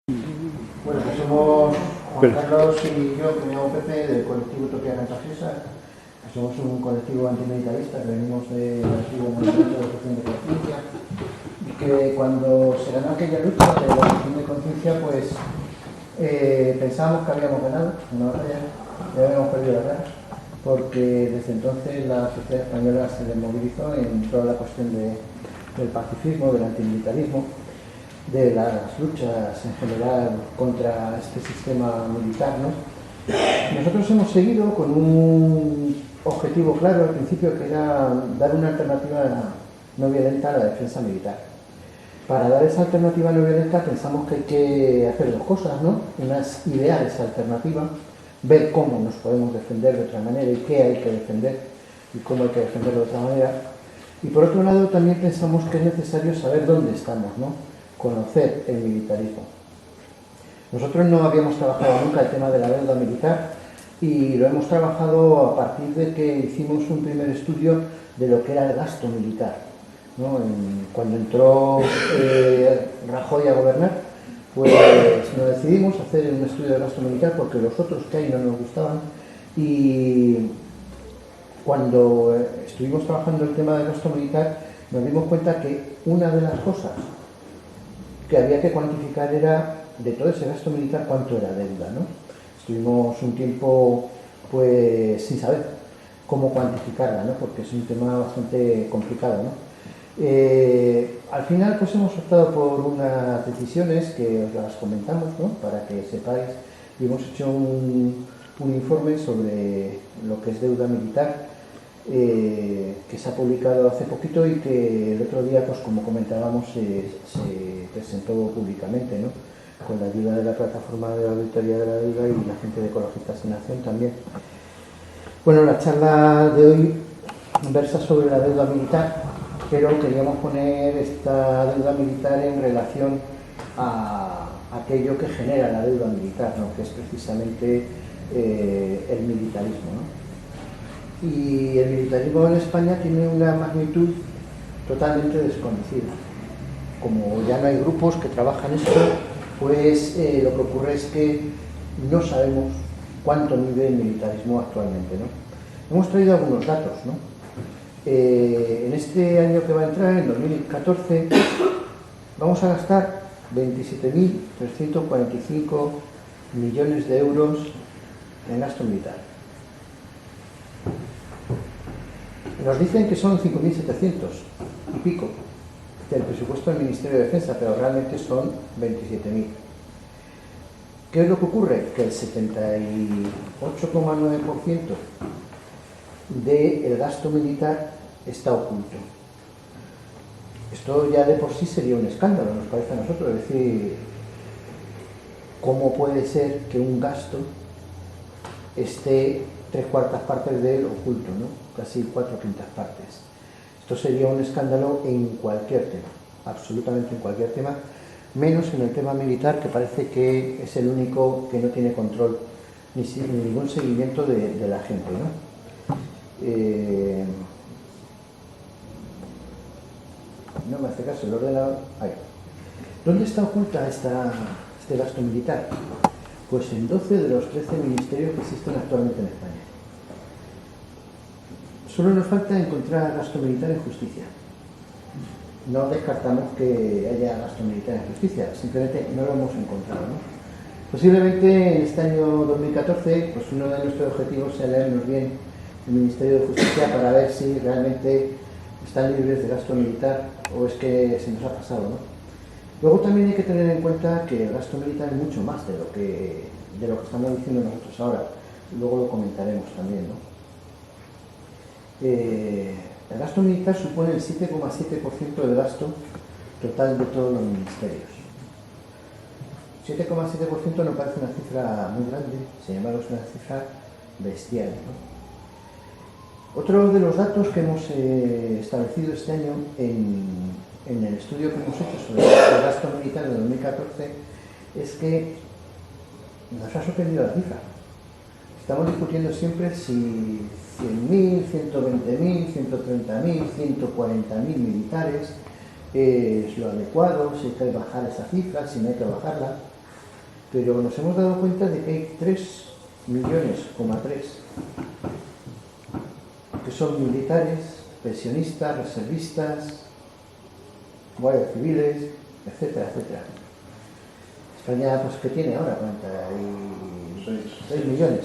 Bueno, pues somos Juan Carlos y yo, que me llamo Pepe, del colectivo Utopía Cantafriesa. Somos un colectivo antimilitarista que venimos del antiguo movimiento de objeción de conciencia, y que cuando se ganó aquella lucha de la objeción de conciencia, pues pensábamos que habíamos ganado una batalla, ya habíamos perdido la guerra, porque desde entonces la sociedad española se desmovilizó en toda la cuestión del pacifismo, del antimilitarismo, de las luchas en general contra este sistema militar, ¿no? Nosotros hemos seguido con un objetivo claro al principio, que era dar una alternativa no violenta a la defensa militar. Para dar esa alternativa no violenta pensamos que hay que hacer dos cosas, ¿no? Una es idear esa alternativa, ver cómo nos podemos defender de otra manera y qué hay que defender y cómo hay que defenderlo de otra manera. Y por otro lado también pensamos que es necesario saber dónde estamos, ¿no? Conocer el militarismo. Nosotros no habíamos trabajado nunca el tema de la deuda militar, y lo hemos trabajado a partir de que hicimos un primer estudio de lo que era el gasto militar, ¿no? Cuando entró Rajoy a gobernar, pues nos decidimos hacer un estudio de gasto militar porque los otros que hay no nos gustaban, y cuando estuvimos trabajando el tema del gasto militar nos dimos cuenta que una de las cosas que había que cuantificar era, de todo ese gasto militar, cuánto era deuda, ¿no? Estuvimos un tiempo pues sin saber cómo cuantificarla, ¿no? Porque es un tema bastante complicado, ¿no? Al final pues hemos optado por unas decisiones que os las comentamos, ¿no? Para que sepáis, y hemos hecho un informe sobre lo que es deuda militar, que se ha publicado hace poquito y que el otro día, pues como comentábamos, se presentó públicamente, ¿no? Con la ayuda de la plataforma de la auditoría de la deuda y la gente de Ecologistas en Acción también. Bueno, la charla de hoy versa sobre la deuda militar, pero queríamos poner esta deuda militar en relación a aquello que genera la deuda militar, ¿no? Que es precisamente el militarismo, ¿no? Y el militarismo en España tiene una magnitud totalmente desconocida. Como ya no hay grupos que trabajan esto, pues lo que ocurre es que no sabemos cuánto mide el militarismo actualmente, ¿no? Hemos traído algunos datos, ¿no? En este año que va a entrar, en 2014, vamos a gastar 27.345 millones de euros en gasto militar. Nos dicen que son 5.700 y pico del presupuesto del Ministerio de Defensa, pero realmente son 27.000. ¿Qué es lo que ocurre? Que el 78,9% del gasto militar está oculto. Esto ya de por sí sería un escándalo, nos parece a nosotros. Es decir, ¿cómo puede ser que un gasto esté 3/4 partes de él oculto, ¿no? Casi 4/5 partes? Esto sería un escándalo en cualquier tema, absolutamente en cualquier tema, menos en el tema militar, que parece que es el único que no tiene control ni ningún seguimiento de la gente, ¿no? No me hace caso el ordenador. Ahí. ¿Dónde está oculta este gasto militar? Pues en 12 de los 13 ministerios que existen actualmente en España. Solo nos falta encontrar gasto militar en justicia. No descartamos que haya gasto militar en justicia, simplemente no lo hemos encontrado, ¿no? Posiblemente en este año 2014, pues uno de nuestros objetivos sea leernos bien el Ministerio de Justicia para ver si realmente están libres de gasto militar o es que se nos ha pasado, ¿no? Luego también hay que tener en cuenta que el gasto militar es mucho más de lo que estamos diciendo nosotros ahora. Luego lo comentaremos también, ¿no? El gasto militar supone el 7,7% del gasto total de todos los ministerios. 7,7% nos parece una cifra muy grande, sin embargo es una cifra bestial, ¿no? Otro de los datos que hemos establecido este año en el estudio que hemos hecho sobre el gasto militar de 2014 es que nos ha sorprendido la cifra. Estamos discutiendo siempre si 100.000, 120.000, 130.000, 140.000 militares es lo adecuado, si hay que bajar esa cifra, si no hay que bajarla. pero nos hemos dado cuenta de que hay 3,3 millones que son militares, pensionistas, reservistas, guardias civiles, etcétera, etcétera. España, pues, ¿qué tiene ahora? 46 millones.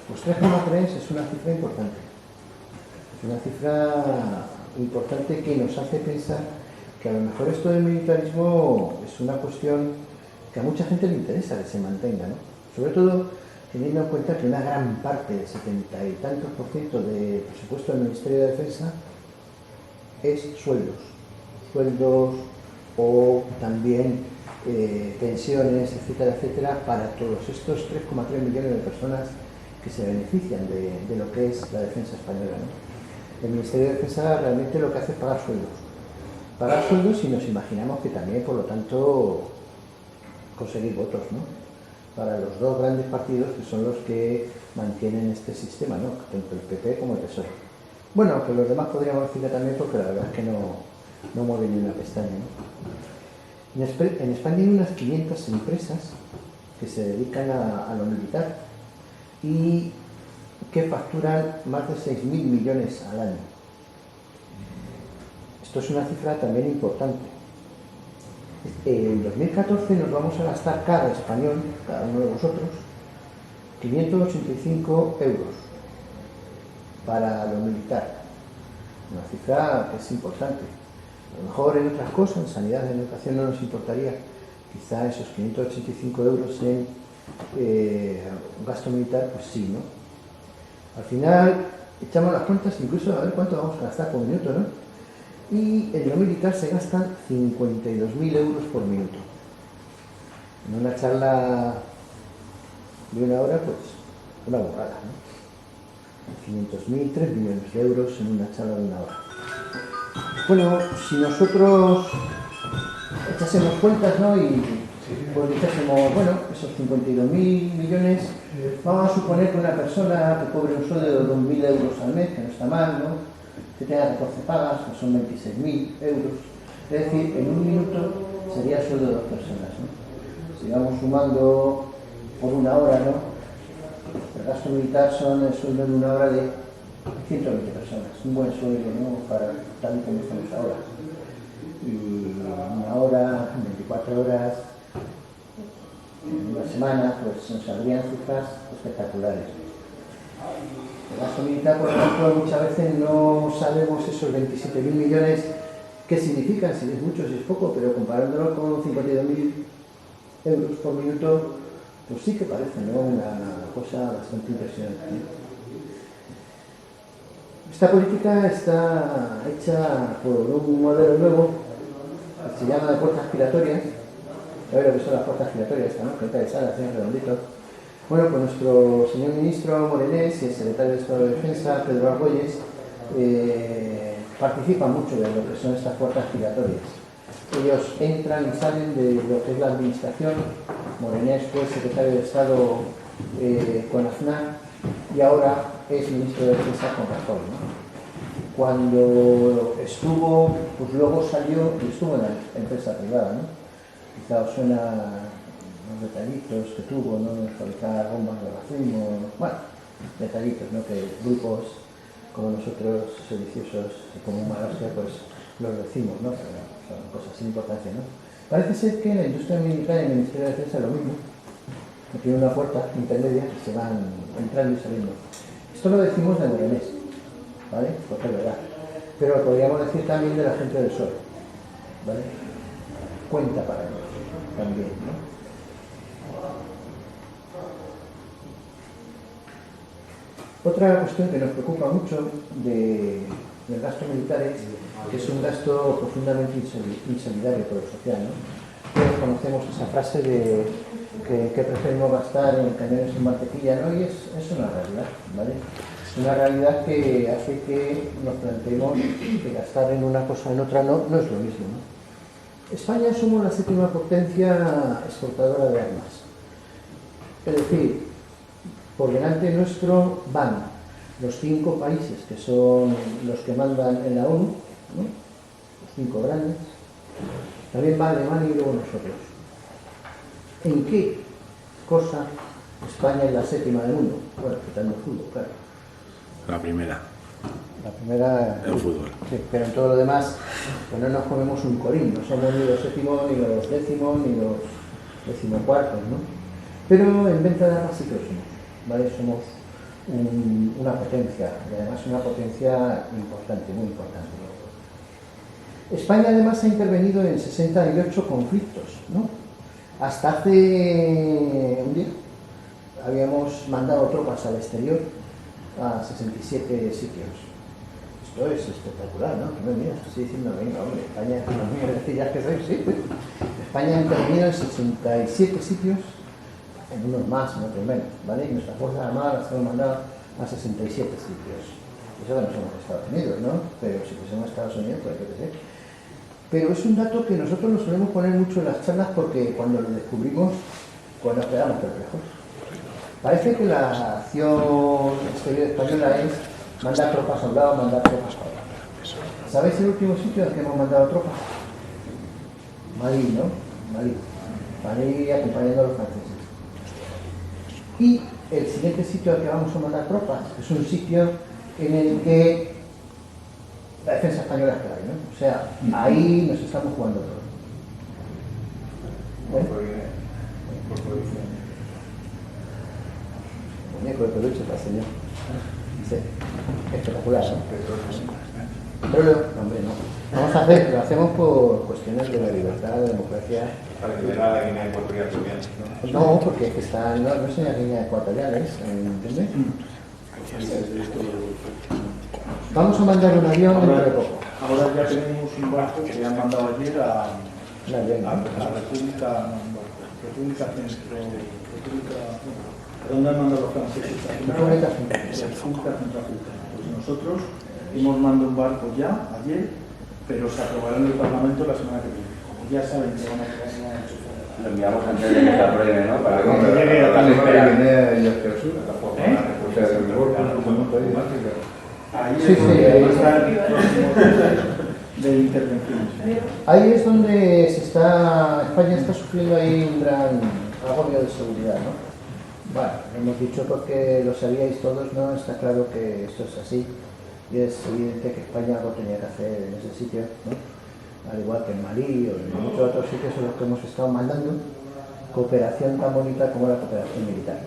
Pues 3,3 es una cifra importante. Es una cifra importante que nos hace pensar que a lo mejor esto del militarismo es una cuestión que a mucha gente le interesa que se mantenga, ¿no? Sobre todo teniendo en cuenta que una gran parte, del 70 y tantos % del presupuesto del Ministerio de Defensa es sueldos o también pensiones, etcétera, etcétera, para todos estos 3,3 millones de personas que se benefician de lo que es la defensa española, ¿no? El Ministerio de Defensa realmente lo que hace es pagar sueldos y nos imaginamos que también, por lo tanto, conseguir votos, ¿no? Para los dos grandes partidos que son los que mantienen este sistema, ¿no? Tanto el PP como el PSOE. Bueno, que los demás podríamos decir que también, porque la verdad es que no mueven ni una pestaña, ¿no? En España hay unas 500 empresas que se dedican a lo militar y que facturan más de 6.000 millones al año. Esto es una cifra también importante. En 2014 nos vamos a gastar cada español, cada uno de vosotros, 585 euros para lo militar. Una cifra que es importante. A lo mejor en otras cosas, en sanidad, en educación, no nos importaría. Quizá esos 585 euros en gasto militar, pues sí, ¿no? Al final echamos las cuentas, incluso a ver cuánto vamos a gastar por minuto, ¿no? Y en lo militar se gastan 52.000 euros por minuto. En una charla de una hora, pues una borrada, ¿no? 500.000, 3 millones de euros en una charla de una hora. Bueno, si nosotros echásemos cuentas, ¿no? Y pues dijésemos, bueno, esos 52.000 millones, vamos a suponer que una persona que cobre un sueldo de 2.000 euros al mes, que no está mal, ¿no? Que tenga 14 pagas, que son 26.000 euros. Es decir, en un minuto sería el sueldo de 2 personas, ¿no? Si vamos sumando por una hora, ¿no? El gasto militar son el sueldo de una hora de 120 personas. Un buen sueldo, ¿no? Para tal y como estamos ahora. Y una hora, 24 horas, en una semana, pues nos saldrían cifras espectaculares. El gasto militar, por ejemplo, muchas veces no sabemos esos 27.000 millones qué significan, si es mucho, si es poco, pero comparándolo con 52.000 euros por minuto, pues sí que parece, ¿no? Una cosa bastante impresionante, ¿no? Esta política está hecha por un modelo nuevo que se llama de puertas giratorias. ¿Sabéis lo que son las puertas giratorias? ¿No? Que interesan, hacen redonditos. Bueno, pues nuestro señor ministro Morenés y el secretario de Estado de Defensa, Pedro Argüelles, participan mucho de lo que son estas puertas giratorias. Ellos entran y salen de lo que es la administración. Morenés fue secretario de Estado con Aznar y ahora es ministro de Defensa con Rajoy, ¿no? Cuando estuvo, pues luego salió y estuvo en la empresa privada, ¿no? Quizá os suena los detallitos que tuvo, ¿no? Fabricar bombas de racimo, bueno, detallitos, ¿no? Que grupos como nosotros, sediciosos y como Malasia, pues los decimos, ¿no? Pero son cosas sin importancia, ¿no? Parece ser que en la industria militar y en el Ministerio de Defensa es lo mismo. Tiene una puerta intermedia que se van entrando y saliendo. Esto lo decimos de Morenés, ¿vale? Porque es verdad. Pero lo podríamos decir también de la gente del PSOE, ¿vale? Cuenta para ellos también, ¿no? Otra cuestión que nos preocupa mucho del gasto militar es que es un gasto profundamente insolidario por lo social, ¿no? Todos conocemos esa frase de que preferimos gastar en cañones en mantequilla, ¿no? Y es una realidad, ¿vale? Es una realidad que hace que nos planteemos que gastar en una cosa o en otra no es lo mismo, ¿no? España somos la 7ª potencia exportadora de armas. Es decir, por delante nuestro van los 5 países que son los que mandan en la ONU, ¿no? Los 5 grandes. También va Alemania y luego nosotros. ¿En qué cosa, España es la 7ª del mundo. Bueno, quitando el fútbol, claro. La primera. La primera... El fútbol. Sí, pero en todo lo demás, pues no nos comemos un corín, no somos ni los 7º, ni los 10º, ni los 14º, ¿no? Pero en venta de armas sí que lo somos, ¿vale? Somos una potencia, y además una potencia importante, muy importante. España además ha intervenido en 68 conflictos, ¿no? Hasta hace un día habíamos mandado tropas al exterior a 67 sitios. Esto es espectacular, ¿no? No me miras, estoy diciendo, venga, hombre, España es una muy decir que soy, sí. España ha intervenido en 67 sitios, en unos más, en otros menos, ¿vale? Y nuestras fuerzas armadas las hemos mandado a 67 sitios. Eso que no somos Estados Unidos, ¿no? Pero si fuésemos Estados Unidos, pues yo qué sé. Pero es un dato que nosotros nos solemos poner mucho en las charlas porque cuando lo descubrimos, pues nos quedamos perplejos. Parece que la acción exterior española es mandar tropas a un lado, mandar tropas a otro. ¿Sabéis el último sitio al que hemos mandado tropas? Malí, ¿no? Malí acompañando a los franceses. Y el siguiente sitio al que vamos a mandar tropas es un sitio en el que la defensa española es clave, ¿no? O sea, ahí nos estamos jugando todo. ¿Bueno? Muñeco de peluche para el señor. Sí. Espectacular, ¿no? Petróleo, hombre, no. Vamos a hacer, lo hacemos por cuestiones de la libertad, de la democracia. Para liberar la Guinea Ecuatorial también, ¿no? No, porque es que está, no es en la Guinea Ecuatorial, ¿entiendes? Vamos a mandar un avión dentro de poco. Ahora ya tenemos un barco que han mandado ayer a Un avión, ¿no? la ¿dónde han mandado los franceses? República Centroafricana. Pues nosotros hemos mandado un barco ya ayer, pero se aprobará en el Parlamento la semana que viene. Como ya saben que van a crear una Lo enviamos antes de que se apruebe, ¿no? Para que Cuando llegue a la tal espera. ahí Sí, es sí, donde ahí está el próximo de intervenciones. Ahí es donde España está sufriendo ahí un gran agobio de seguridad, ¿no? Bueno, hemos dicho porque lo sabíais todos, ¿no? Está claro que esto es así y es evidente que España algo tenía que hacer en ese sitio, ¿no? Al igual que en Malí o en muchos otros sitios en los que hemos estado mandando cooperación tan bonita como la cooperación militar.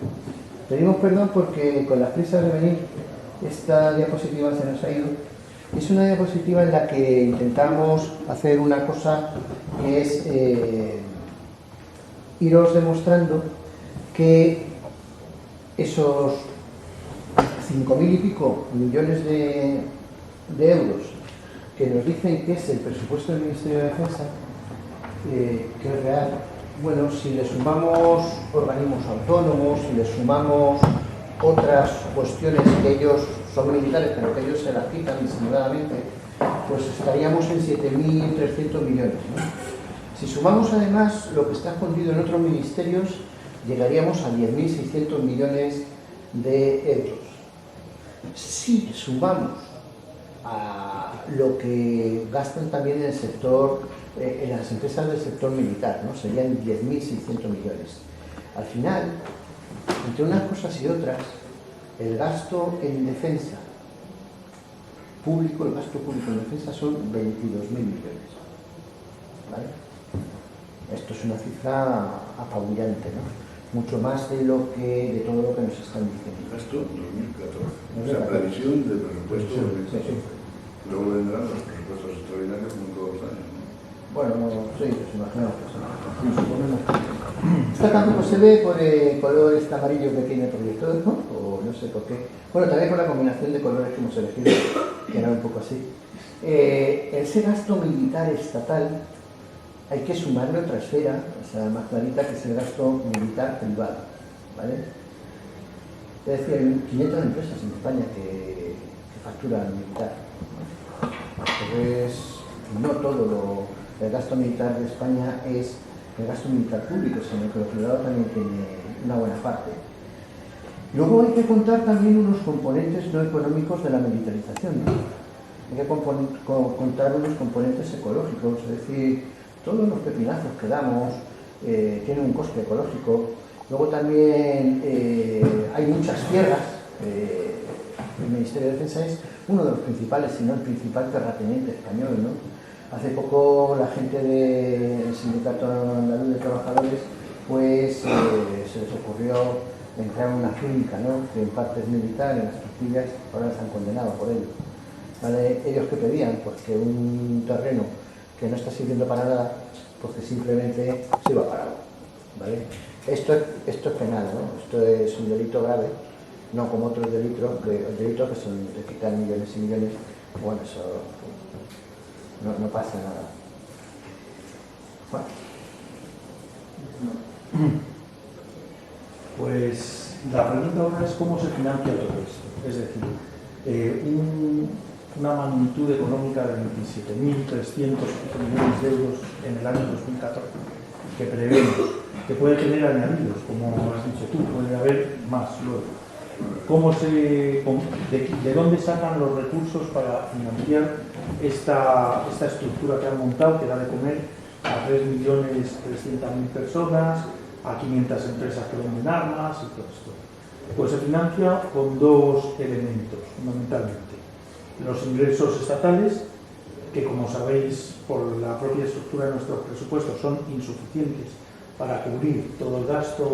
Pedimos perdón porque con las prisas de venir esta diapositiva se nos ha ido. Es una diapositiva en la que intentamos hacer una cosa que es iros demostrando que esos 5.000 y pico millones de euros que nos dicen que es el presupuesto del Ministerio de Defensa, que es real. Bueno, si le sumamos organismos autónomos, si le sumamos otras cuestiones que ellos son militares, pero que ellos se las quitan disimuladamente, pues estaríamos en 7.300 millones, ¿no? Si sumamos además lo que está escondido en otros ministerios, llegaríamos a 10.600 millones de euros. Si sumamos a lo que gastan también en el sector, en las empresas del sector militar, ¿no? Serían 10.600 millones. Al final, entre unas cosas y otras, el gasto en defensa público, el gasto público en defensa son 22.000 millones. ¿Vale? Esto es una cifra apabullante, ¿no? Mucho más de todo lo que nos están diciendo. Gasto 2014. O sea, previsión del presupuesto 2014. Luego vendrán los presupuestos extraordinarios como todos los años, ¿no? Bueno, sí, pues imaginamos que sí. Esta tampoco se ve por el color este amarillo que tiene el proyector, ¿no? O no sé por qué. Bueno, también por la combinación de colores que hemos elegido, que era un poco así. Ese gasto militar estatal hay que sumarle otra esfera, o sea, más clarita, que es el gasto militar privado, ¿vale? Es decir, hay 500 empresas en España que facturan militar. Entonces, no todo el gasto militar de España es el gasto militar público, sino que lo privado también tiene una buena parte. Luego hay que contar también unos componentes no económicos de la militarización, ¿no? Hay que contar unos componentes ecológicos, es decir, todos los pepinazos que damos tienen un coste ecológico, Luego también hay muchas tierras. El Ministerio de Defensa es uno de los principales, si no el principal terrateniente español, ¿no? Hace poco la gente del Sindicato Andaluz de Trabajadores pues se les ocurrió entrar en una finca, ¿no? Que en parte es militar, en las Costillas, ahora se han condenado por ello. ¿Vale? Ellos que pedían, pues que un terreno que no está sirviendo para nada, pues que simplemente se iba parado, ¿vale? Esto es penal, ¿no? Esto es un delito grave, no como otros delitos que son de quitar millones y millones. Bueno, eso no pasa nada. Bueno. Pues la pregunta ahora es cómo se financia todo esto. Es decir, una magnitud económica de 27.300 millones de euros en el año 2014 que prevemos, que puede tener añadidos, como has dicho tú, puede haber más luego. ¿De dónde sacan los recursos para financiar esta estructura que han montado, que da de comer a 3.300.000 personas, a 500 empresas que venden armas y todo esto? Pues se financia con dos elementos, fundamentalmente. Los ingresos estatales, que como sabéis, por la propia estructura de nuestros presupuestos son insuficientes para cubrir todo el gasto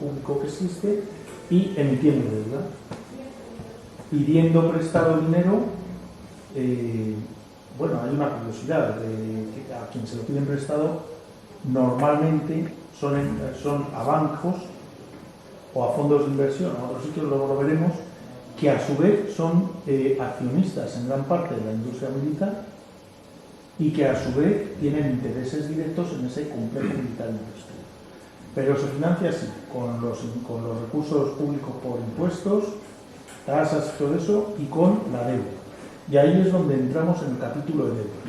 público que existe, y emitiendo deuda, pidiendo prestado dinero. Bueno, hay una curiosidad, que a quien se lo piden prestado normalmente son a bancos o a fondos de inversión, a otros sitios, luego lo veremos, que a su vez son accionistas en gran parte de la industria militar y que a su vez tienen intereses directos en ese complejo militar industrial. Pero se financia así, con los recursos públicos por impuestos, tasas y todo eso, y con la deuda. Y ahí es donde entramos en el capítulo de deuda.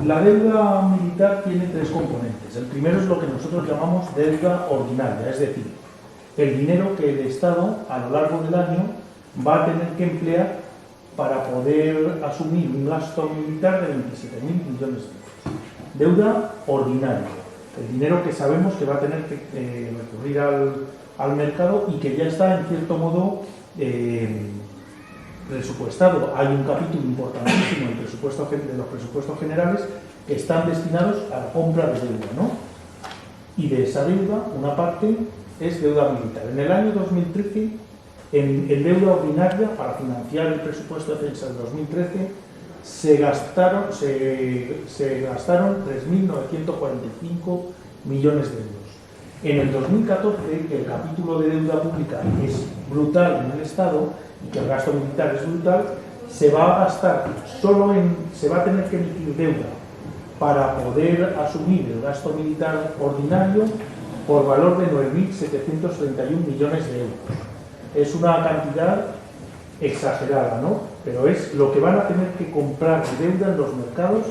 La deuda militar tiene tres componentes. El primero es lo que nosotros llamamos deuda ordinaria, es decir, el dinero que el Estado a lo largo del año va a tener que emplear para poder asumir un gasto militar de 27.000 millones de euros. Deuda ordinaria. El dinero que sabemos que va a tener que recurrir al mercado y que ya está en cierto modo presupuestado. Hay un capítulo importantísimo de los presupuestos generales que están destinados a la compra de deuda, ¿no? Y de esa deuda, una parte es deuda militar. En el año 2013, en deuda ordinaria, para financiar el presupuesto de defensa del 2013, se gastaron 3.945 millones de euros. En el 2014, que el capítulo de deuda pública es brutal en el Estado y que el gasto militar es brutal, se va a gastar se va a tener que emitir deuda para poder asumir el gasto militar ordinario por valor de 9.731 millones de euros. Es una cantidad exagerada, ¿no? Pero es lo que van a tener que comprar de deuda en los mercados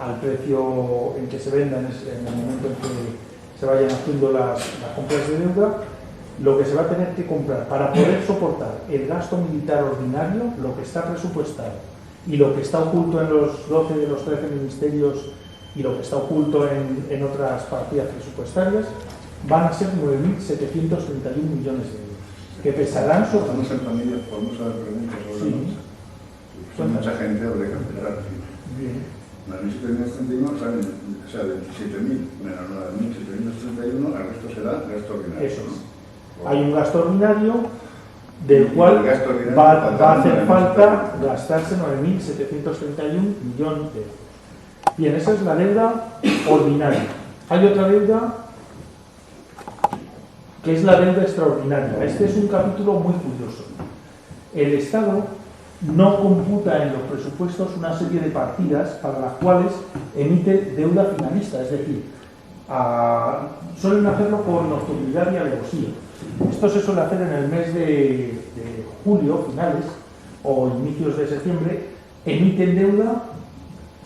al precio en que se vendan, en el momento en que se vayan haciendo las compras de deuda, lo que se va a tener que comprar para poder soportar el gasto militar ordinario, lo que está presupuestado y lo que está oculto en los 12 de los 13 ministerios y lo que está oculto en otras partidas presupuestarias, van a ser 9.731 millones de euros, que pesarán sobre... Estamos en familia, podemos hacer preguntas sobre eso. Pues mucha gente habría que esperar. Bien. 9.731 salen, o sea, de 27.000 menos 9.731, el resto será gasto ordinario. Eso es. Hay un gasto ordinario del cual va a hacer falta gastarse 9.731 millones de euros. Bien, esa es la deuda ordinaria. Hay otra deuda que es la deuda extraordinaria. Este es un capítulo muy curioso. El Estado no computa en los presupuestos una serie de partidas para las cuales emite deuda finalista, es decir, suelen hacerlo por nocturnidad y alevosía. Esto se suele hacer en el mes de julio, finales, o inicios de septiembre, emiten deuda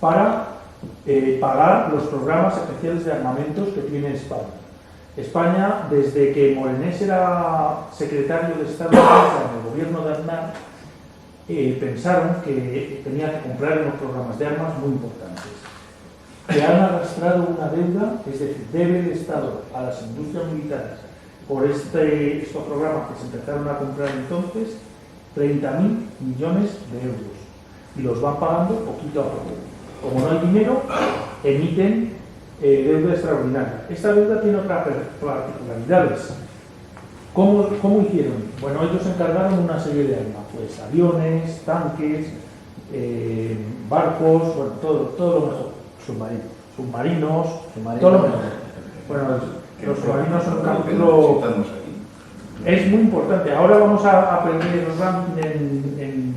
para pagar los programas especiales de armamentos que tiene España. España, desde que Morenés era secretario de Estado de Defensa en el gobierno de Aznar, pensaron que tenía que comprar unos programas de armas muy importantes. que han arrastrado una deuda, es decir, debe el Estado a las industrias militares por estos programas que se empezaron a comprar entonces 30.000 millones de euros y los van pagando poquito a poco. Como no hay dinero, emiten deuda extraordinaria. Esta deuda tiene otras particularidades. ¿Cómo hicieron? Bueno, ellos encargaron una serie de armas, pues aviones, tanques, barcos, bueno, todo lo mejor. Submarinos, todo lo mejor. Bueno, los submarinos son un capítulo... Es muy importante. Ahora vamos a aprender el ranking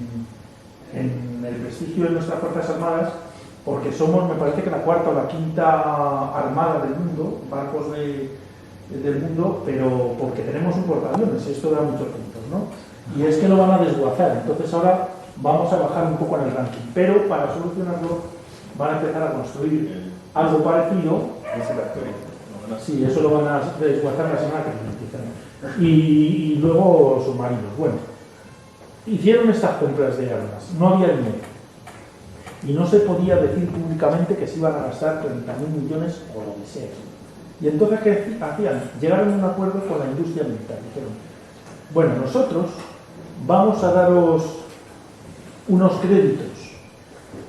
en el prestigio de nuestras Fuerzas Armadas, porque somos, me parece que la cuarta o la quinta armada del mundo, barcos del mundo, pero porque tenemos un portaaviones, esto da muchos puntos, ¿no? Y es que lo van a desguazar, entonces ahora vamos a bajar un poco en el ranking, pero para solucionarlo van a empezar a construir algo parecido. Sí, eso lo van a desguazar la semana que viene. Y luego submarinos. Bueno, hicieron estas compras de armas, no había dinero. Y no se podía decir públicamente que se iban a gastar 30.000 millones o lo que sea. Y entonces, ¿qué hacían? Llegaron a un acuerdo con la industria militar. Dijeron, bueno, nosotros vamos a daros unos créditos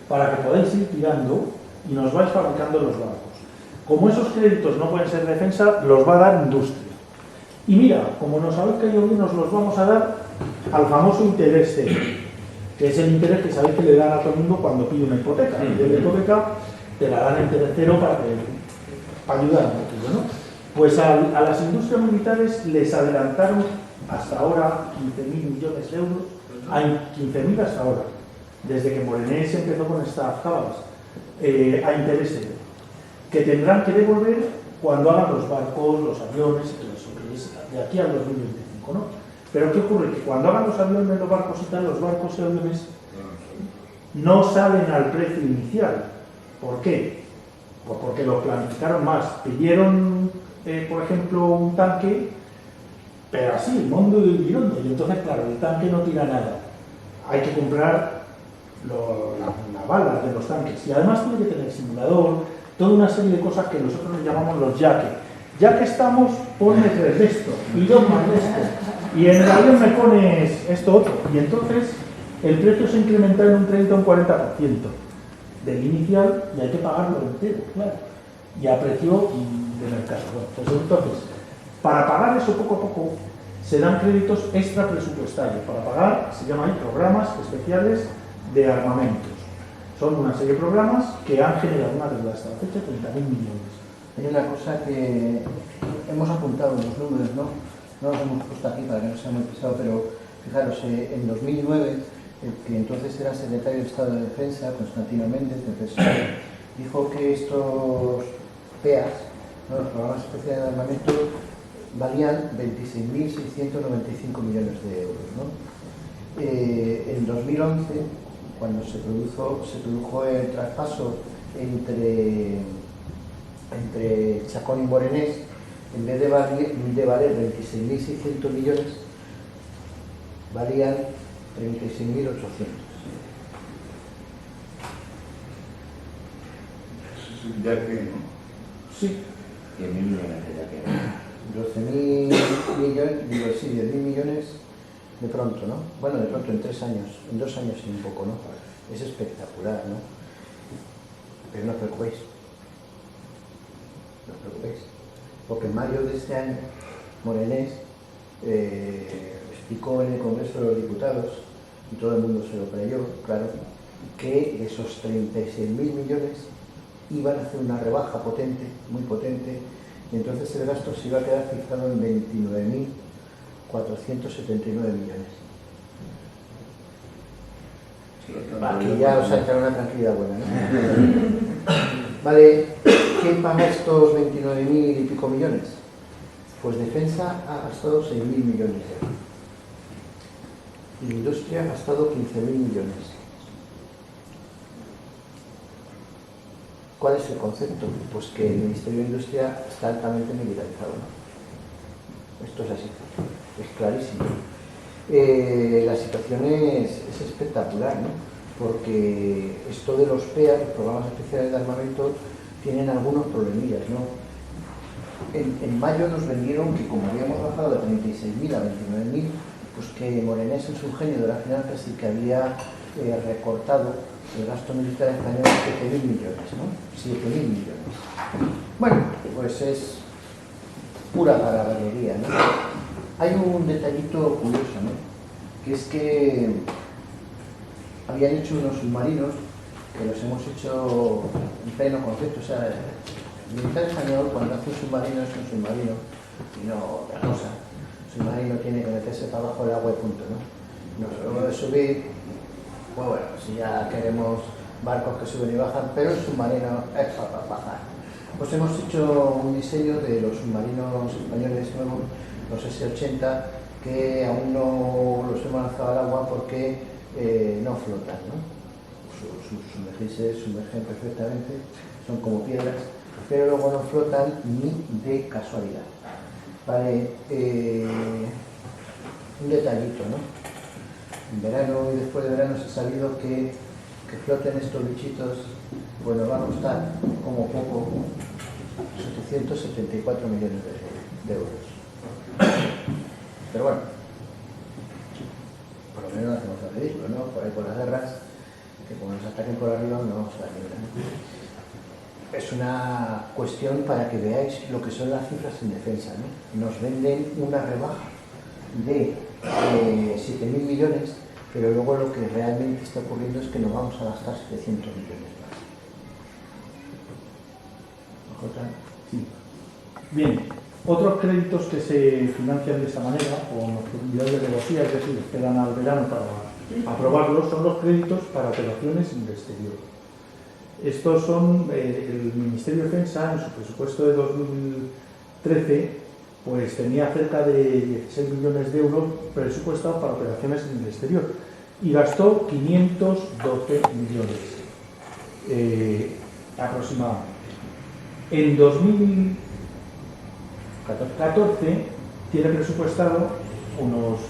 para que podáis ir tirando y nos vais fabricando los barcos. Como esos créditos no pueden ser defensa, los va a dar industria. Y mira, como nos habéis caído bien, nos los vamos a dar al famoso interés cero, que es el interés que sabéis que le dan a todo el mundo cuando pide una hipoteca. Y de la hipoteca te la dan a interés cero para ayudar un poquito, ¿no? Pues a las industrias militares les adelantaron hasta ahora 15.000 millones de euros, hay 15.000 hasta ahora, desde que Morenés empezó con estas cábalas, a interés cero, que tendrán que devolver cuando hagan los barcos, los aviones y todo eso, que es de aquí al 2025, ¿no? Pero ¿qué ocurre? Que cuando hagan los aviones, los barcos y tal, los barcos y aviones no salen al precio inicial. ¿Por qué? Pues porque lo planificaron más. Pidieron, por ejemplo, un tanque, pero así, mondo y lirondo. Y entonces, claro, el tanque no tira nada. Hay que comprar la bala de los tanques. Y además tiene que tener simulador, toda una serie de cosas que nosotros le llamamos los yaque. Ya que estamos, ponme 3 de esto y 2 más de esto. Y en el avión me pones esto otro. Y entonces el precio se incrementa en un 30 o un 40% del inicial y hay que pagarlo entero, claro. Y a precio de mercado. Bueno, pues entonces, para pagar eso poco a poco, se dan créditos extra presupuestarios. Para pagar, se llaman programas especiales de armamentos. Son una serie de programas que han generado una deuda hasta la fecha de 30.000 millones. Hay una cosa que hemos apuntado en los números, ¿no? No los hemos puesto aquí para que no sea muy pesado, pero fijaros, en 2009, el que entonces era secretario de Estado de Defensa, Constantino Méndez, del PSOE, dijo que estos PEAs, ¿no?, los programas especiales de armamento, valían 26.695 millones de euros, ¿no? En 2011, cuando se produjo el traspaso entre Chacón y Morenés, en vez de valer 26.600 millones, valían 36.800. Ya que, ¿no? Sí. 10.000 millones de yaque. 12.000 millones, digo, sí, 10.000 millones de pronto, ¿no? Bueno, de pronto en 3 años, en 2 años y un poco, ¿no? Es espectacular, ¿no? Pero no os preocupéis. No os preocupéis. Porque en mayo de este año, Morenés explicó en el Congreso de los Diputados, y todo el mundo se lo creyó, claro, que de esos 36.000 millones iban a hacer una rebaja potente, muy potente, y entonces el gasto se iba a quedar fijado en 29.479 millones. Aquí ya os ha echado una tranquilidad buena, ¿no? Vale, ¿quién paga estos 29.000 y pico millones? Pues Defensa ha gastado 6.000 millones de euros. Industria ha gastado 15.000 millones. ¿Cuál es el concepto? Pues que el Ministerio de Industria está altamente militarizado, ¿no? Esto es así, es clarísimo. La situación es espectacular, ¿no? Porque esto de los PEA, los programas especiales de armamento, tienen algunos problemillas, ¿no? En mayo nos vendieron que como habíamos bajado de 36.000 a 29.000, pues que Morenés en su genio de las finanzas y que había recortado el gasto militar español 7.000 millones, ¿no? 7.000 millones. Bueno, pues es pura palabrería, ¿no? Hay un detallito curioso, ¿no? Que es que habían hecho unos submarinos que los hemos hecho en pleno concepto, o sea, el militar español cuando hace un submarino es un submarino y no otra cosa. Un submarino tiene que meterse para abajo del agua y punto, ¿no? Luego de subir, pues bueno, si ya queremos barcos que suben y bajan, pero el submarino es para bajar. Pues hemos hecho un diseño de los submarinos españoles nuevos, los S-80, que aún no los hemos lanzado al agua porque no flotan, ¿no? Sumergen perfectamente, son como piedras, pero luego no flotan ni de casualidad. Vale, un detallito, ¿no? En verano y después de verano se ha sabido que floten estos bichitos, bueno, va a costar como poco 774 millones de euros. Pero bueno, por lo menos hacemos el ridículo, ¿no? Por ahí por las guerras, que como nos ataquen por arriba no vamos a librar. Es una cuestión para que veáis lo que son las cifras en defensa, ¿no? Nos venden una rebaja de 7.000 millones, pero luego lo que realmente está ocurriendo es que nos vamos a gastar 700 millones más. ¿Jota? Sí. Bien, otros créditos que se financian de esta manera, con posibilidades de negociar, es decir, esperan al verano para aprobarlos, son los créditos para operaciones en el exterior. Estos son, el Ministerio de Defensa, en su presupuesto de 2013, pues tenía cerca de 16 millones de euros presupuestados para operaciones en el exterior y gastó 512 millones aproximadamente. En 2014 tiene presupuestado unos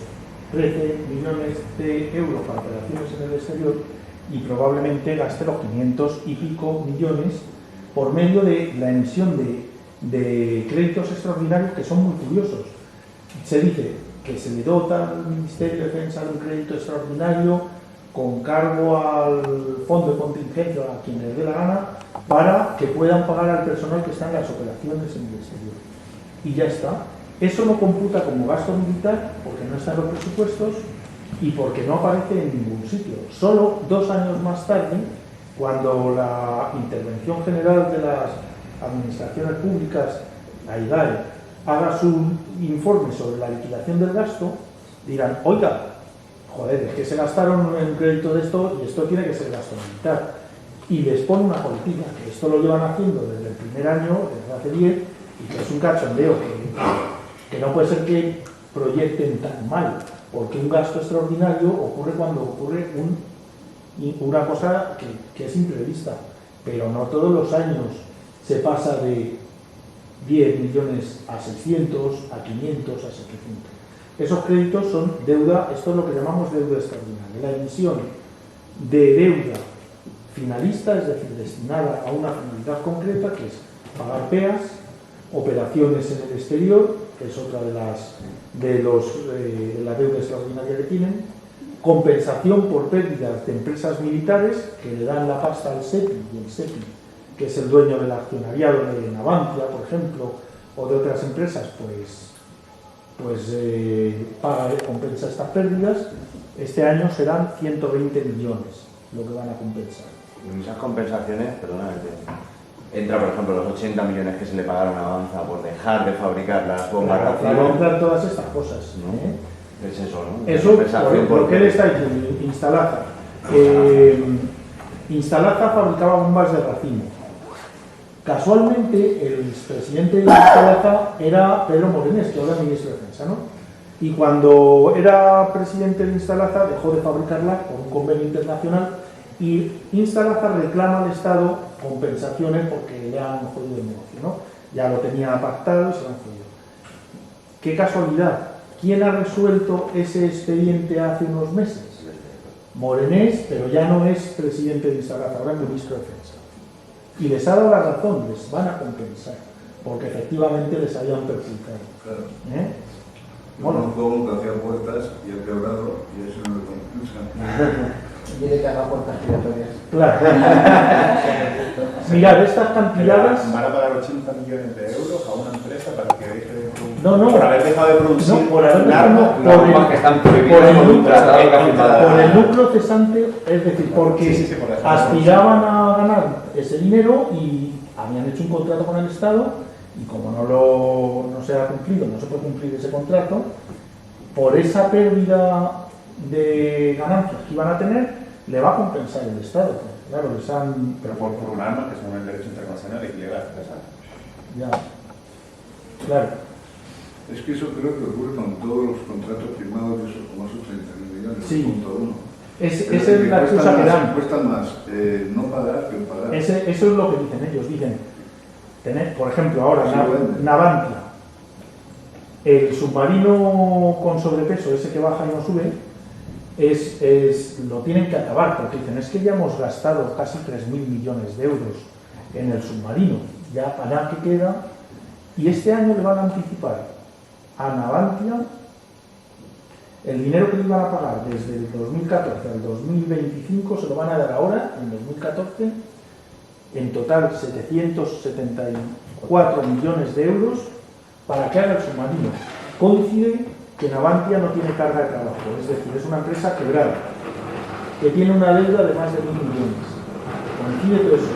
13 millones de euros para operaciones en el exterior y probablemente gaste los 500 y pico millones por medio de la emisión de créditos extraordinarios que son muy curiosos. Se dice que se le dota al Ministerio de Defensa de un crédito extraordinario con cargo al fondo de contingencia a quien les dé la gana para que puedan pagar al personal que está en las operaciones en el exterior. Y ya está. Eso no computa como gasto militar porque no está en los presupuestos y porque no aparece en ningún sitio. Solo 2 años más tarde, cuando la Intervención General de las Administraciones Públicas, la IGAE, haga su informe sobre la liquidación del gasto, dirán, oiga, joder, es que se gastaron en un crédito de esto y esto tiene que ser gasto militar. Y les pone una política, que esto lo llevan haciendo desde el primer año, desde hace 10, y que es un cachondeo, que no puede ser que proyecten tan mal, porque un gasto extraordinario ocurre cuando ocurre una cosa que es imprevista, pero no todos los años se pasa de 10 millones a 600, a 500, a 700. Esos créditos son deuda, esto es lo que llamamos deuda extraordinaria, la emisión de deuda finalista, es decir, destinada a una finalidad concreta, que es pagar PEAs, operaciones en el exterior, que es otra de la deuda extraordinaria que tienen, compensación por pérdidas de empresas militares que le dan la pasta al SEPI, y el SEPI, que es el dueño del accionariado de Navantia, por ejemplo, o de otras empresas, compensa estas pérdidas. Este año serán 120 millones lo que van a compensar. En esas compensaciones, perdona, entra, por ejemplo, los 80 millones que se le pagaron a Avanza por dejar de fabricar las bombas racimo. Para entrar todas estas cosas, ¿no? Es eso, ¿no? Eso, por qué le está diciendo Instalaza. Instalaza fabricaba bombas de racimo. Casualmente, el presidente de Instalaza era Pedro Morenés, que ahora es ministro de Defensa, ¿no? Y cuando era presidente de Instalaza dejó de fabricarla por un convenio internacional y Instalaza reclama al Estado compensaciones porque le han jodido el negocio, ¿no? Ya lo tenía pactado y se lo han jodido. ¡Qué casualidad! ¿Quién ha resuelto ese expediente hace unos meses? Morenés, pero ya no es presidente de Instalaza, ahora es ministro de Defensa. y les ha dado la razón, les van a compensar, porque efectivamente les habían perjudicado. Claro. Bueno, Conozco uno que hacía puertas y el quebrado, y eso no le compensa. Quiere que haga puertas giratorias. claro. Mirad, estas cantidades... Van a pagar 80 millones de euros a una empresa para que deje de producir. No, por haber dejado de producir. no, por haber armas, dejado- por Normas que están por prohibidas el por un núcleo- tratado que ha firmado. por el núcleo cesante, es decir, porque Sí, por ejemplo. aspiraban a ganar ese dinero y habían hecho un contrato con el Estado y como no se ha cumplido, no se puede cumplir ese contrato, por esa pérdida de ganancias que iban a tener, le va a compensar el Estado. Claro, les han... Pero por un arma que según el derecho internacional es ilegal. Ya. Claro. Es que eso creo que ocurre con todos los contratos firmados de esos famosos 30.000 millones, Sí. punto uno. Esa es la excusa que dan. Cuesta más no pagar que pagar. Eso es lo que dicen ellos. Dicen, por ejemplo, ahora Sí, bueno. Navantia, el submarino con sobrepeso, ese que baja y no sube, lo tienen que acabar, porque dicen, es que ya hemos gastado casi 3.000 millones de euros en el submarino, ya para que queda, y este año le van a anticipar a Navantia el dinero que le iban a pagar desde el 2014 al 2025, se lo van a dar ahora, en 2014, en total 774 millones de euros para que haga el submarino. Coincide que Navantia no tiene carga de trabajo, es decir, es una empresa quebrada, que tiene una deuda de más de 1.000 millones. Coincide todo eso,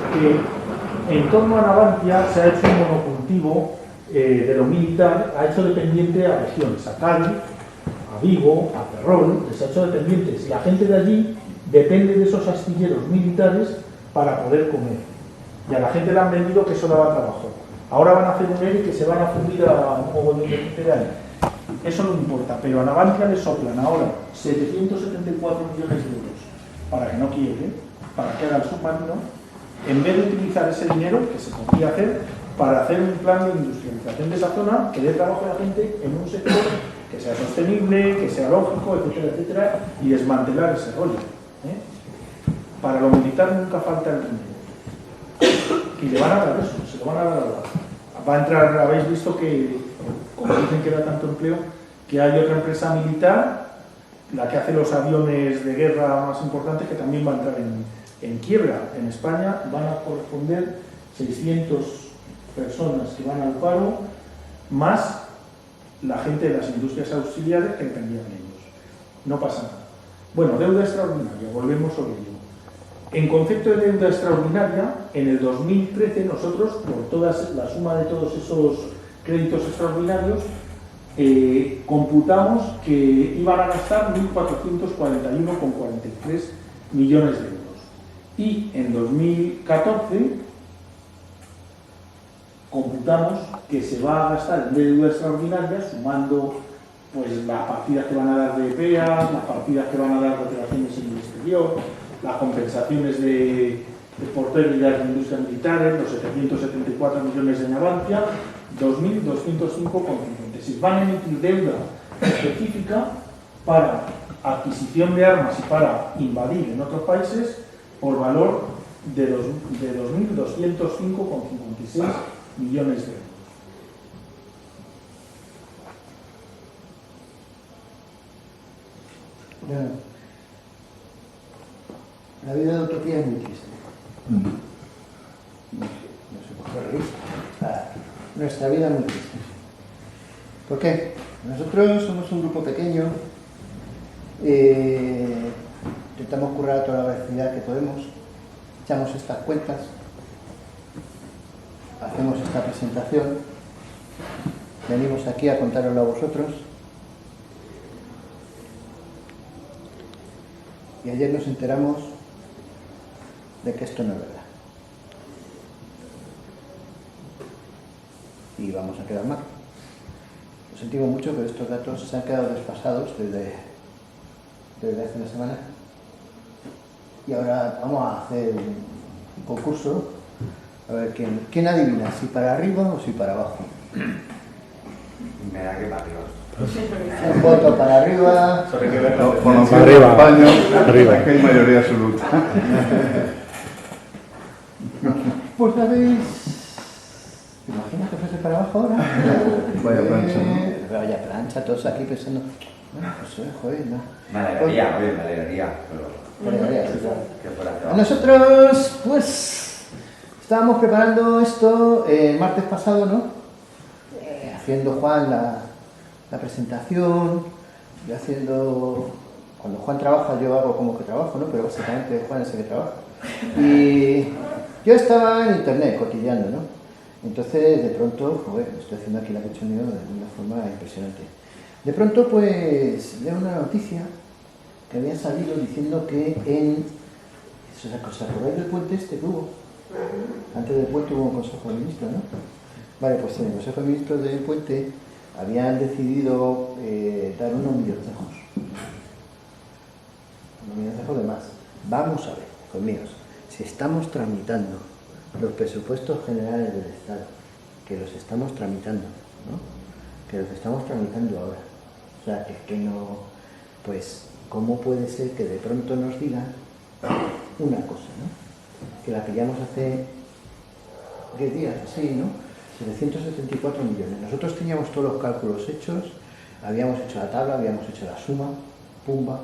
que en torno a Navantia se ha hecho un monocultivo de lo militar, ha hecho dependiente a regiones, a Cádiz, a Vigo, a Ferrol, les ha hecho dependientes. La gente de allí depende de esos astilleros militares para poder comer. Y a la gente le han vendido que eso daba trabajo. Ahora van a hacer un ERE que se van a fundir a un mogollón de gente de ahí. Eso no importa, pero a Navantia le soplan ahora 774 millones de euros para que no quiebre, para que haga el submarino, en vez de utilizar ese dinero que se podría hacer para hacer un plan de industrialización de esa zona que dé trabajo a la gente en un sector que sea sostenible, que sea lógico, etcétera, etcétera, y desmantelar ese rollo. Para lo militar nunca falta el dinero. Y le van a dar eso, se lo van a dar ahora. Va a entrar, habéis visto que, como dicen que da tanto empleo, que hay otra empresa militar, la que hace los aviones de guerra más importantes, que también va a entrar en quiebra. En España van a corresponder 600 personas que van al paro, más la gente de las industrias auxiliares que dependían de ellos. No pasa nada. Bueno, deuda extraordinaria, volvemos sobre ello. En concepto de deuda extraordinaria, en el 2013 nosotros, por la suma de todos esos créditos extraordinarios, computamos que iban a gastar 1.441,43 millones de euros. Y en 2014 computamos que se va a gastar en deuda extraordinaria, sumando pues las partidas que van a dar de EPEA, las partidas que van a dar de operaciones en el exterior, las compensaciones por pérdidas de industrias militares, los 774 millones de Navantia, 2.205,56. Van a emitir deuda específica para adquisición de armas y para invadir en otros países por valor de 2.205,56 millones de euros. La vida de utopía es muy triste. No sé por qué reír. Nuestra vida es muy triste. ¿Por qué? Nosotros somos un grupo pequeño, intentamos currar a toda la velocidad que podemos, echamos estas cuentas, hacemos esta presentación, venimos aquí a contároslo a vosotros. Y ayer nos enteramos de que esto no es verdad. Y vamos a quedar mal. Lo sentimos mucho, pero estos datos se han quedado desfasados desde hace una semana. Y ahora vamos a hacer un concurso a ver quién adivina, si para arriba o si para abajo. Me da que para arriba. Un voto para arriba. Conociendo Arriba. España, Arriba. aquí hay mayoría absoluta. Pues sabéis, ¿te imaginas que fuese para abajo ahora? Vaya plancha, Vaya plancha, todos aquí pensando, bueno, pues joder, ¿no? Me alegraría, oye, me alegraría, pero que fuera que va. Nosotros, pues, estábamos preparando esto el martes pasado, ¿no? Haciendo Juan la presentación, yo haciendo... Cuando Juan trabaja, yo hago como que trabajo, ¿no? Pero básicamente Juan es el que trabaja. Y yo estaba en internet cotilleando, ¿no? Entonces, de pronto, joder, estoy haciendo aquí la cachondeo de una forma impresionante. De pronto, pues, veo una noticia que había salido diciendo que ¿os acordáis del puente este que hubo? Antes del puente hubo un consejo de ministros, ¿no? Vale, pues en el consejo de ministros del puente habían decidido dar unos millonejos. Unos millonejos de más. Vamos a ver, conmigo, si estamos tramitando los presupuestos generales del Estado, que los estamos tramitando, ¿no? Que los estamos tramitando ahora. O sea, es que no, pues, ¿cómo puede ser que de pronto nos digan una cosa, ¿no? Que la pillamos hace 10 días, sí, ¿no? 774 millones. Nosotros teníamos todos los cálculos hechos, habíamos hecho la tabla, habíamos hecho la suma, pumba,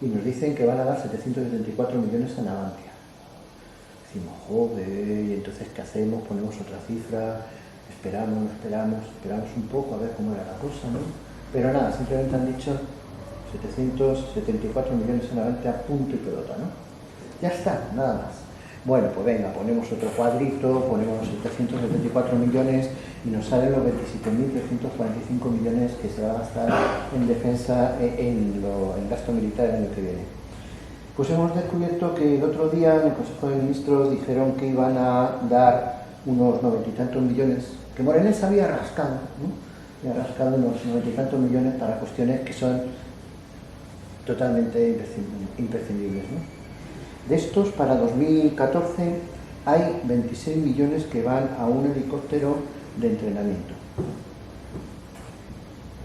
y nos dicen que van a dar 774 millones a Navantia. Decimos, joder, ¿y entonces qué hacemos? Ponemos otra cifra, esperamos un poco a ver cómo era la cosa, ¿no? Pero nada, simplemente han dicho 774 millones a Navantia, punto y pelota, ¿no? Ya está, nada más. Bueno, pues venga, ponemos otro cuadrito, ponemos los 774 millones y nos salen los 27.345 millones que se va a gastar en defensa, en gasto militar el año que viene. Pues hemos descubierto que el otro día en el Consejo de Ministros dijeron que iban a dar unos 90 y tantos millones, que Morenés había rascado, ¿no? Había rascado unos 90 y tantos millones para cuestiones que son totalmente imprescindibles, ¿no? De estos, para 2014, hay 26 millones que van a un helicóptero de entrenamiento.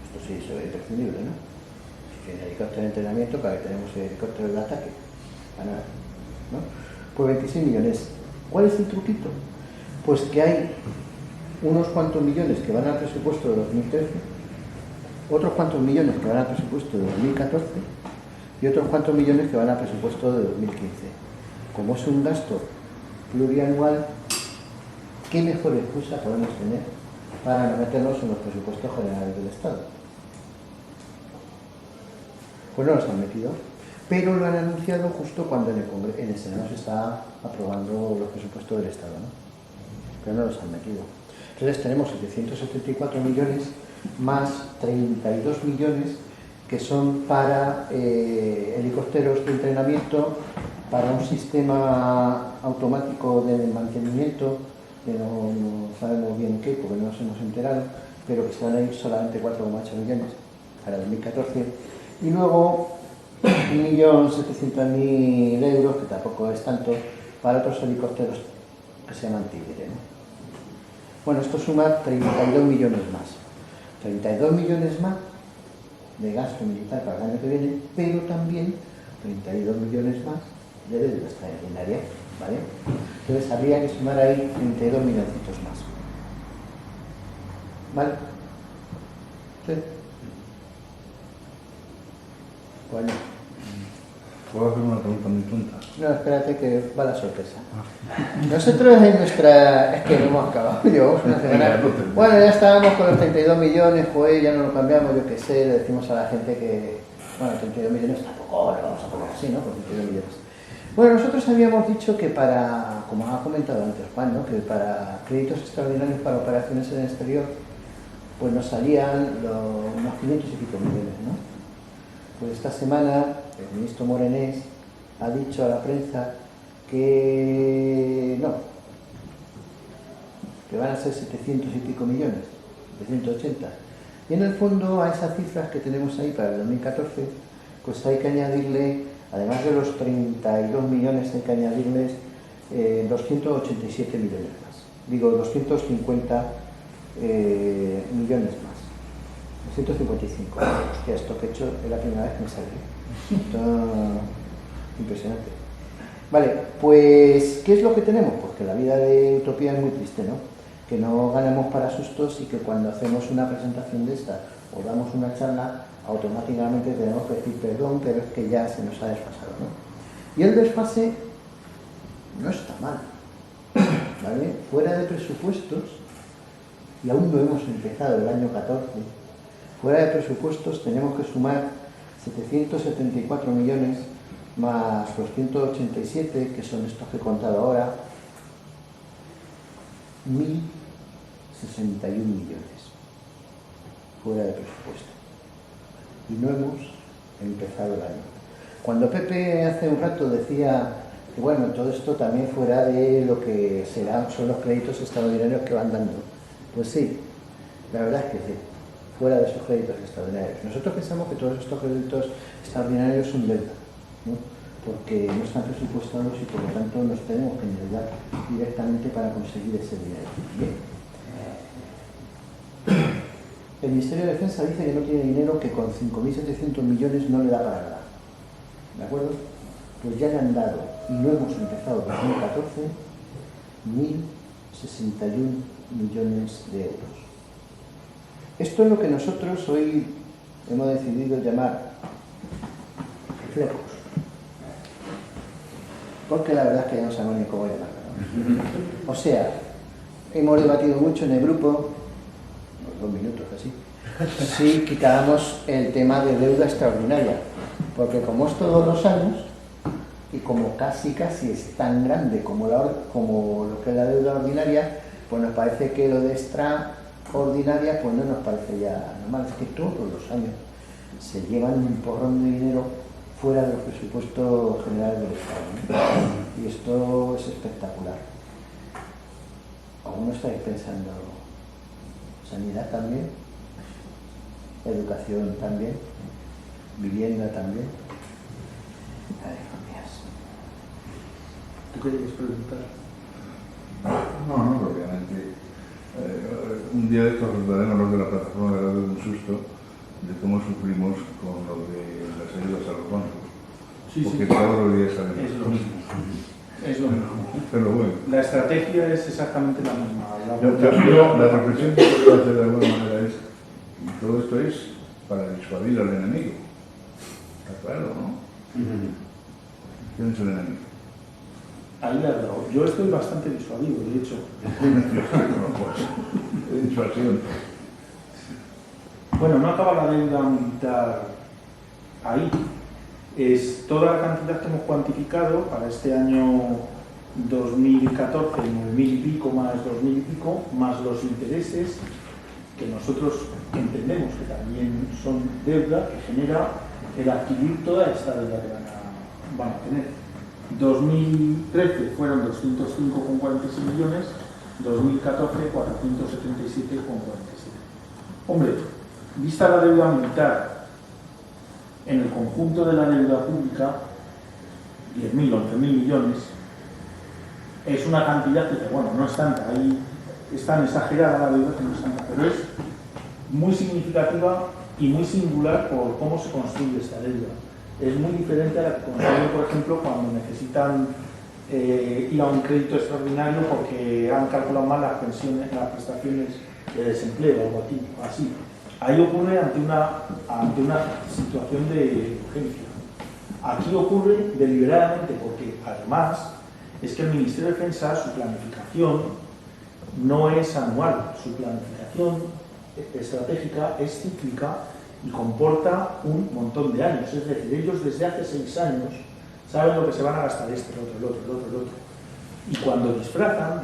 Esto sí se ve imprescindible, ¿no? Si tiene helicóptero de entrenamiento, para que tenemos el helicóptero de ataque. ¿No? Pues 26 millones. ¿Cuál es el truquito? Pues que hay unos cuantos millones que van al presupuesto de 2013, otros cuantos millones que van al presupuesto de 2014, y otros cuantos millones que van al presupuesto de 2015. Como es un gasto plurianual, ¿qué mejor excusa podemos tener para no meternos en los presupuestos generales del Estado? Pues no los han metido, pero lo han anunciado justo cuando en el Senado se está aprobando los presupuestos del Estado, ¿no? Pero no los han metido. Entonces tenemos 774 millones más 32 millones que son para helicópteros de entrenamiento, para un sistema automático de mantenimiento, que no sabemos bien qué, porque no nos hemos enterado, pero que se van a ir solamente 4,8 millones para 2014. Y luego 1.700.000 euros, que tampoco es tanto, para otros helicópteros que se llaman Tigre, ¿no? Bueno, esto suma 32 millones más. 32 millones más de gasto militar para el año que viene, pero también 32 millones más de deuda extraordinaria, ¿vale? Entonces habría que sumar ahí 32 milloncitos más. ¿Vale? ¿Sí? Bueno. ¿Puedo hacer una pregunta muy tonta? No, espérate que va la sorpresa. Nosotros en nuestra... Es que no hemos acabado, llevamos una semana... Bueno, ya estábamos con los 32 millones, pues ya no lo cambiamos, yo qué sé, le decimos a la gente que... Bueno, 32 millones tampoco, lo vamos a poner así, ¿no? Por 32 millones. Bueno, nosotros habíamos dicho que para, como ha comentado antes Juan, ¿no? Que para créditos extraordinarios para operaciones en el exterior, pues nos salían unos 500 y pico millones, ¿no? Pues esta semana el ministro Morenés ha dicho a la prensa que no, que van a ser 700 y pico millones, 780. Y en el fondo a esas cifras que tenemos ahí para el 2014, pues hay que añadirle, además de los 32 millones, hay que añadirles 287 millones más. Digo, 250 millones más. 255. Hostia, esto que he hecho es la primera vez que me sale. Esto impresionante. Vale, pues, ¿qué es lo que tenemos? Pues porque la vida de Utopía es muy triste, ¿no? Que no ganamos para sustos y que cuando hacemos una presentación de esta o damos una charla, automáticamente tenemos que decir perdón, pero es que ya se nos ha desfasado, ¿no? Y el desfase no está mal, ¿vale? Fuera de presupuestos, y aún no hemos empezado el año 14, fuera de presupuestos tenemos que sumar 774 millones más los 187, que son estos que he contado ahora, 1.061 millones fuera de presupuesto. Y no hemos empezado el año. Cuando Pepe hace un rato decía que bueno, todo esto también fuera de lo que son los créditos extraordinarios que van dando. Pues sí, la verdad es que sí, fuera de esos créditos extraordinarios. Nosotros pensamos que todos estos créditos extraordinarios son deuda, ¿no? Porque no están presupuestados y por lo tanto nos tenemos que endeudar directamente para conseguir ese dinero. Bien. El Ministerio de Defensa dice que no tiene dinero, que con 5.700 millones no le da para nada. ¿De acuerdo? Pues ya le han dado, y no hemos empezado 2014, 1.061 millones de euros. Esto es lo que nosotros hoy hemos decidido llamar reflejos. Porque la verdad es que ya no sabemos ni cómo llamarlo, ¿no? O sea, hemos debatido mucho en el grupo, unos 2 minutos así, si quitábamos el tema de deuda extraordinaria, porque como es todos los años y como casi es tan grande como lo que es la deuda ordinaria, pues nos parece que lo de extraordinaria pues no nos parece ya normal. Es que todos los años se llevan un porrón de dinero fuera de los presupuestos generales del Estado, ¿no? Y esto es espectacular. ¿Aún no estáis pensando sanidad también? Educación también, vivienda también. Ay, Dios mío. ¿Tú qué quieres preguntar? No, obviamente. Un día de estos os daremos los de la plataforma de la deuda un susto de cómo sufrimos con lo de las ayudas a los bancos. Sí, porque sí. todos los días sabemos. Es lo mismo. Es lo mismo. Pero bueno. La estrategia es exactamente la misma. La reflexión que quiero hacer de alguna manera es: todo esto es para disuadir al enemigo. Está claro, ¿no? ¿Quién es el enemigo? Ahí la verdad. Yo estoy bastante disuadido, de hecho. Disuasión. Bueno, no acaba la deuda militar ahí. Es toda la cantidad que hemos cuantificado para este año 2014, 9.000 y pico más 2.000 y pico, más los intereses que nosotros entendemos que también son deuda que genera el adquirir toda esta deuda que van a tener. 2013 fueron 205,46 millones, 2014 477,47. Hombre, vista la deuda militar en el conjunto de la deuda pública, 10.000, 11.000 millones, es una cantidad que, bueno, no es tanta, ahí es tan exagerada la deuda que no es tanta, pero es muy significativa y muy singular por cómo se construye esta deuda. Es muy diferente a la que construyen, por ejemplo, cuando necesitan ir a un crédito extraordinario porque han calculado mal las pensiones, las prestaciones de desempleo o algo así. Ahí ocurre ante una situación de urgencia. Aquí ocurre deliberadamente porque, además, es que el Ministerio de Defensa, su planificación no es anual, su planificación estratégica es cíclica y comporta un montón de años. Es decir, ellos desde hace 6 años saben lo que se van a gastar el otro. Y cuando disfrazan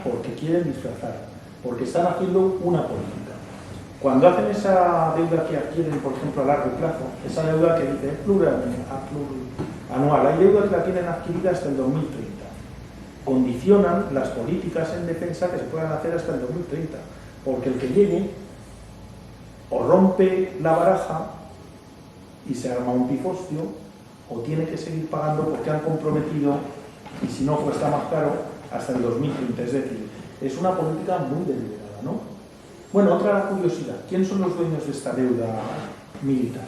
porque quieren disfrazar, porque están haciendo una política. Cuando hacen esa deuda que adquieren, por ejemplo, a largo plazo, esa deuda que dice anual, hay deuda que la tienen adquirida hasta el 2030. Condicionan las políticas en defensa que se puedan hacer hasta el 2030, porque el que llegue o rompe la baraja y se arma un pifostio, o tiene que seguir pagando porque han comprometido, y si no cuesta más caro, hasta el 2030. Es decir, es una política muy deliberada, ¿no? Bueno, otra curiosidad, ¿quién son los dueños de esta deuda militar?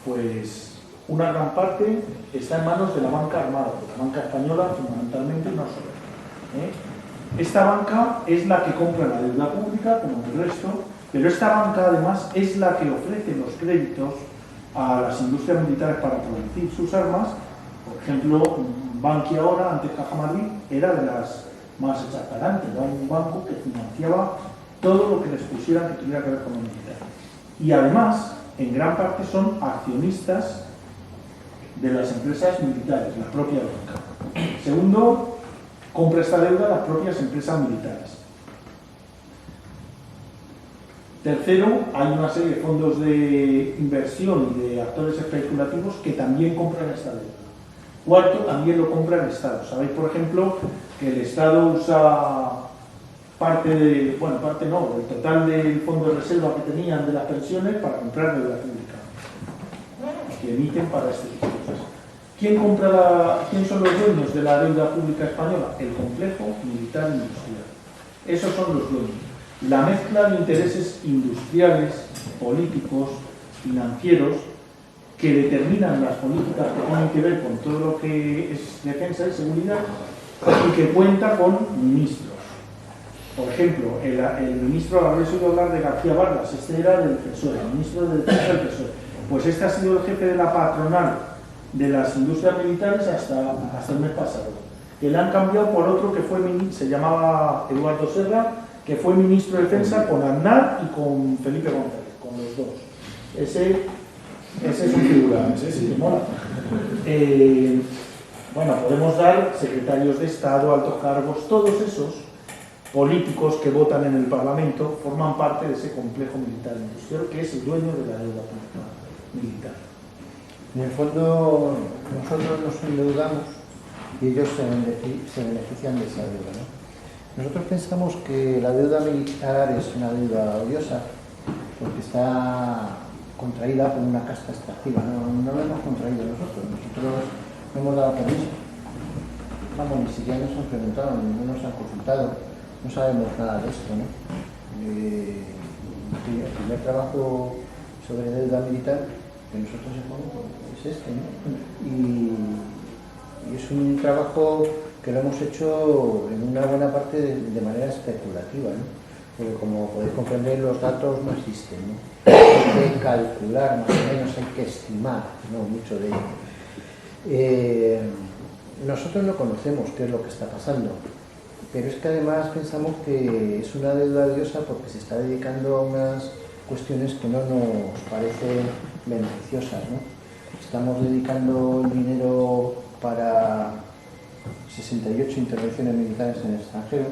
Pues una gran parte está en manos de la banca armada, de la banca española fundamentalmente, no solo. Esta banca es la que compra la deuda pública, como el resto, pero esta banca además es la que ofrece los créditos a las industrias militares para producir sus armas. Por ejemplo, Bankia ahora, antes Caja Madrid, era de las más hechas para adelante, era un banco que financiaba todo lo que les pusieran que tuviera que ver con lo militar. Y además, en gran parte son accionistas de las empresas militares, la propia banca. Segundo, compra esta deuda a las propias empresas militares. Tercero, hay una serie de fondos de inversión y de actores especulativos que también compran esta deuda. Cuarto, también lo compra el Estado. Sabéis, por ejemplo, que el Estado usa parte de, bueno, parte no, el total del fondo de reserva que tenían de las pensiones para comprar deuda pública, que emiten para este tipo de cosas. ¿Quién son los dueños de la deuda pública española? El complejo militar industrial. Esos son los dueños. La mezcla de intereses industriales, políticos, financieros, que determinan las políticas que tienen que ver con todo lo que es defensa y seguridad y que cuenta con ministros. Por ejemplo, el ministro, habréis oído hablar de García Vargas, este era del PSOE, el ministro de Defensa del PSOE. Pues este ha sido el jefe de la patronal de las industrias militares hasta el mes pasado, que le han cambiado por otro que fue, se llamaba Eduardo Serra, que fue ministro de Defensa con Aznar y con Felipe González, con los dos. Ese es un figura, ese sí que mola. Bueno, podemos dar secretarios de Estado, altos cargos, todos esos políticos que votan en el Parlamento forman parte de ese complejo militar industrial que es el dueño de la deuda pública militar. En el fondo, nosotros nos endeudamos y ellos se benefician de esa deuda, ¿no? Nosotros pensamos que la deuda militar es una deuda odiosa porque está contraída por una casta extractiva, no la hemos contraído nosotros no hemos dado permiso. Vamos, ni siquiera nos han preguntado, no nos han consultado, no sabemos nada de esto, ¿no? El primer trabajo sobre deuda militar que nosotros hacemos es este, ¿no? Y es un trabajo que lo hemos hecho en una buena parte de manera especulativa, ¿no? Porque como podéis comprender, los datos no existen, ¿no? Hay que calcular, más o menos hay que estimar, no mucho de ello. Nosotros no conocemos qué es lo que está pasando, pero es que además pensamos que es una deuda odiosa porque se está dedicando a unas cuestiones que no nos parecen beneficiosas, ¿no? Estamos dedicando el dinero para 68 intervenciones militares en el extranjero.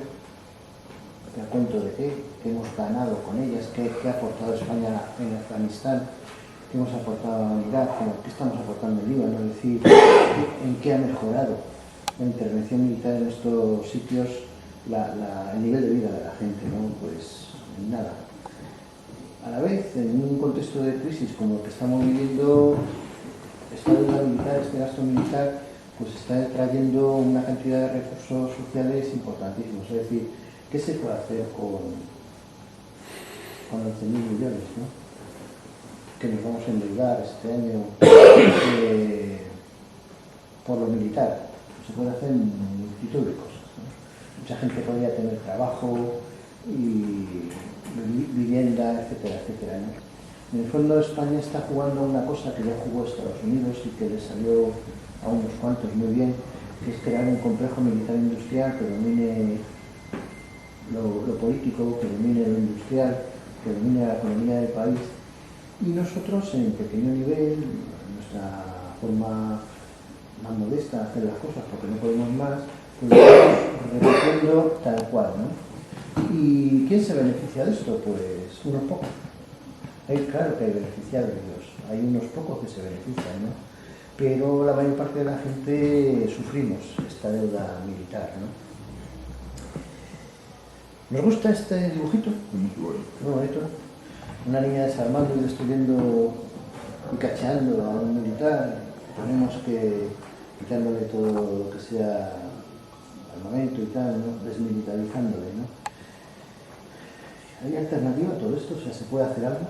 Te cuento de qué hemos ganado con ellas, qué ha aportado España en Afganistán, qué hemos aportado en Irak, qué estamos aportando en Líbano, es decir, en qué ha mejorado la intervención militar en estos sitios, el nivel de vida de la gente, ¿no? Pues nada. A la vez, en un contexto de crisis como el que estamos viviendo, esta deuda militar, este gasto militar, pues está trayendo una cantidad de recursos sociales importantísimos. Es decir, ¿qué se puede hacer con 11.000 millones, ¿no? Que nos vamos a endeudar este año por lo militar? Se puede hacer multitud de cosas, ¿no? Mucha gente podría tener trabajo y vivienda, etcétera, etcétera, ¿no? En el fondo España está jugando una cosa que ya jugó Estados Unidos y que le salió a unos cuantos muy bien, que es crear un complejo militar industrial que domine lo político, que domine lo industrial, que domine la economía del país. Y nosotros, en pequeño nivel, nuestra forma más modesta de hacer las cosas, porque no podemos más, pues lo estamos repitiendo tal cual, ¿no? ¿Y quién se beneficia de esto? Pues unos pocos. Claro que hay beneficiarios, hay unos pocos que se benefician, ¿no? Pero la mayor parte de la gente sufrimos esta deuda militar, ¿no? ¿Nos gusta este dibujito? Muy bonito. Una niña desarmando y destruyendo y cacheando a un militar. Tenemos que quitándole todo lo que sea armamento y tal, ¿no? Desmilitarizándole, ¿no? ¿Hay alternativa a todo esto? O sea, ¿se puede hacer algo?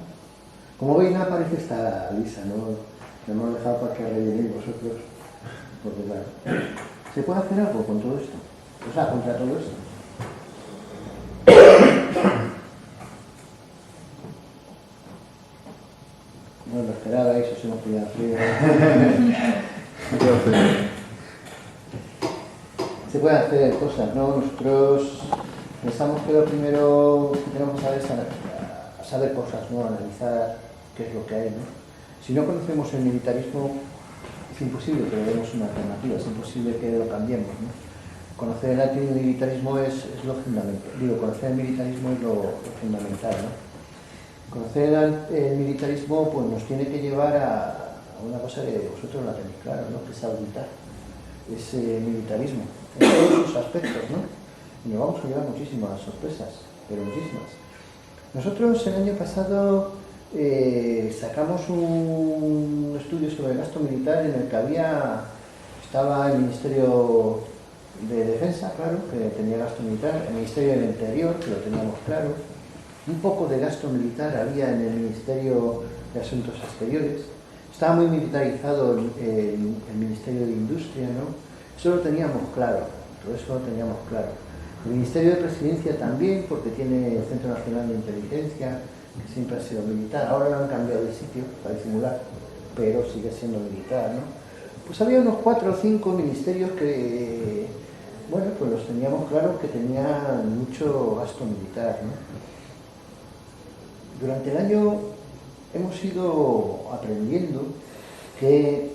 Como veis, no aparece esta Lisa, ¿no? Lo hemos dejado para que rellenéis vosotros, porque claro, ¿se puede hacer algo con todo esto? O sea, contra todo esto. No lo esperabais, os hemos pillado frío. Se pueden hacer cosas, ¿no? Nosotros pensamos que lo primero que tenemos que saber es saber cosas, ¿no? Analizar qué es lo que hay, ¿no? Si no conocemos el militarismo, es imposible que le demos una alternativa, es imposible que lo cambiemos, ¿no? Conocer el antimilitarismo es lo fundamental. Digo, conocer el militarismo es lo fundamental, ¿no? Conocer el militarismo pues, nos tiene que llevar a una cosa que vosotros la tenéis clara, ¿no? Que es auditar ese militarismo en todos sus aspectos, ¿no? Y nos vamos a llevar muchísimas sorpresas, pero muchísimas. Nosotros el año pasado sacamos un estudio sobre el gasto militar en el que estaba el Ministerio de Defensa, claro, que tenía gasto militar, el Ministerio del Interior, que lo teníamos claro, un poco de gasto militar había en el Ministerio de Asuntos Exteriores, estaba muy militarizado el Ministerio de Industria, ¿no? Eso lo teníamos claro, todo eso lo teníamos claro. El Ministerio de Presidencia también, porque tiene el Centro Nacional de Inteligencia, que siempre ha sido militar, ahora lo han cambiado de sitio para disimular, pero sigue siendo militar, ¿no? Pues había unos 4 o 5 ministerios que, bueno, pues los teníamos claro que tenían mucho gasto militar, ¿no? Durante el año hemos ido aprendiendo que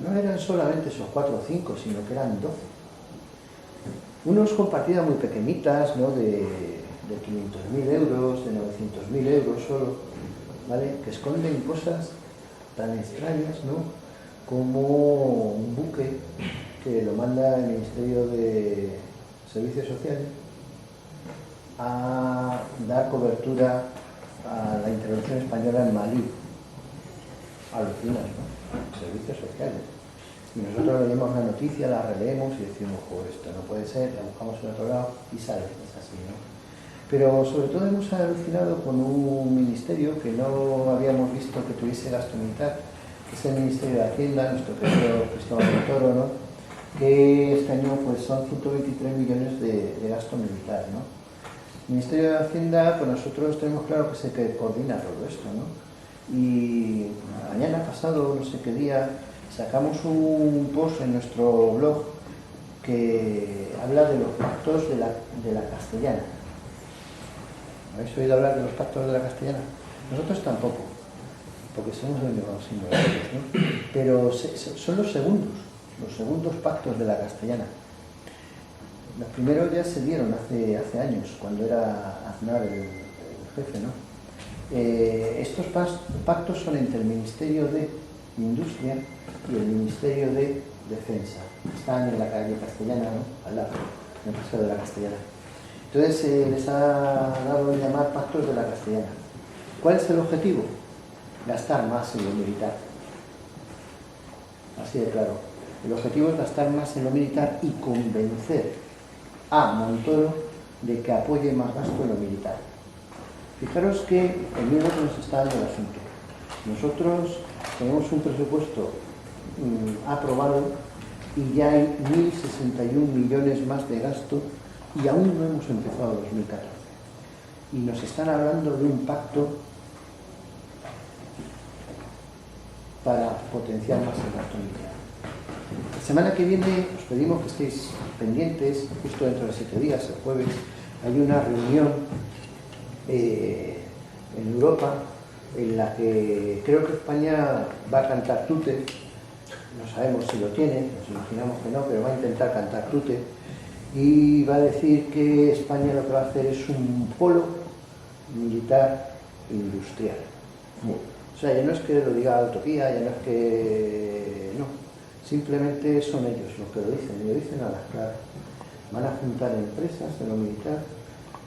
no eran solamente esos 4 o 5, sino que eran 12. Unos con partidas muy pequeñitas, ¿no? De 500.000 euros, de 900.000 euros solo, ¿vale? Que esconden cosas tan extrañas, ¿no? Como un buque que lo manda el Ministerio de Servicios Sociales a dar cobertura a la intervención española en Malí. Alucinas, ¿no? Servicios Sociales. Y nosotros leemos la noticia, la releemos y decimos, pues esto no puede ser, la buscamos en otro lado y sale, es así, ¿no? Pero sobre todo hemos alucinado con un ministerio que no habíamos visto que tuviese gasto militar, que es el Ministerio de Hacienda, nuestro querido Cristóbal Montoro, ¿no? Que este año pues, son 123 millones de gasto militar, ¿no? El Ministerio de Hacienda, pues nosotros tenemos claro que es el que coordina todo esto, ¿no? Y mañana pasado, no sé qué día, sacamos un post en nuestro blog que habla de los pactos de la castellana. ¿Habéis oído hablar de los pactos de la castellana? Nosotros tampoco, porque somos de los ignorantes, ¿no? Pero son los segundos pactos de la castellana. Los primeros ya se dieron hace años, cuando era Aznar el jefe, ¿no? Estos pactos son entre el Ministerio de Industria y el Ministerio de Defensa. Están en la calle Castellana, ¿no? Al lado, en el Paseo de la Castellana. Entonces les ha dado a llamar pactos de la Castellana. ¿Cuál es el objetivo? Gastar más en lo militar. Así de claro. El objetivo es gastar más en lo militar y convencer a Montoro de que apoye más gasto en lo militar. Fijaros que el mismo que nos está dando el asunto. Nosotros tenemos un presupuesto aprobado y ya hay 1.061 millones más de gasto y aún no hemos empezado 2014. Y nos están hablando de un pacto para potenciar más el gasto militar. La semana que viene os pedimos que estéis pendientes, justo dentro de 7 días, el jueves, hay una reunión en Europa en la que creo que España va a cantar tute, no sabemos si lo tiene, nos imaginamos que no, pero va a intentar cantar tute y va a decir que España lo que va a hacer es un polo militar industrial. O sea, ya no es que lo diga la utopía, ya no es que... no, simplemente son ellos los que lo dicen, y lo dicen a las claras. Van a juntar empresas de lo militar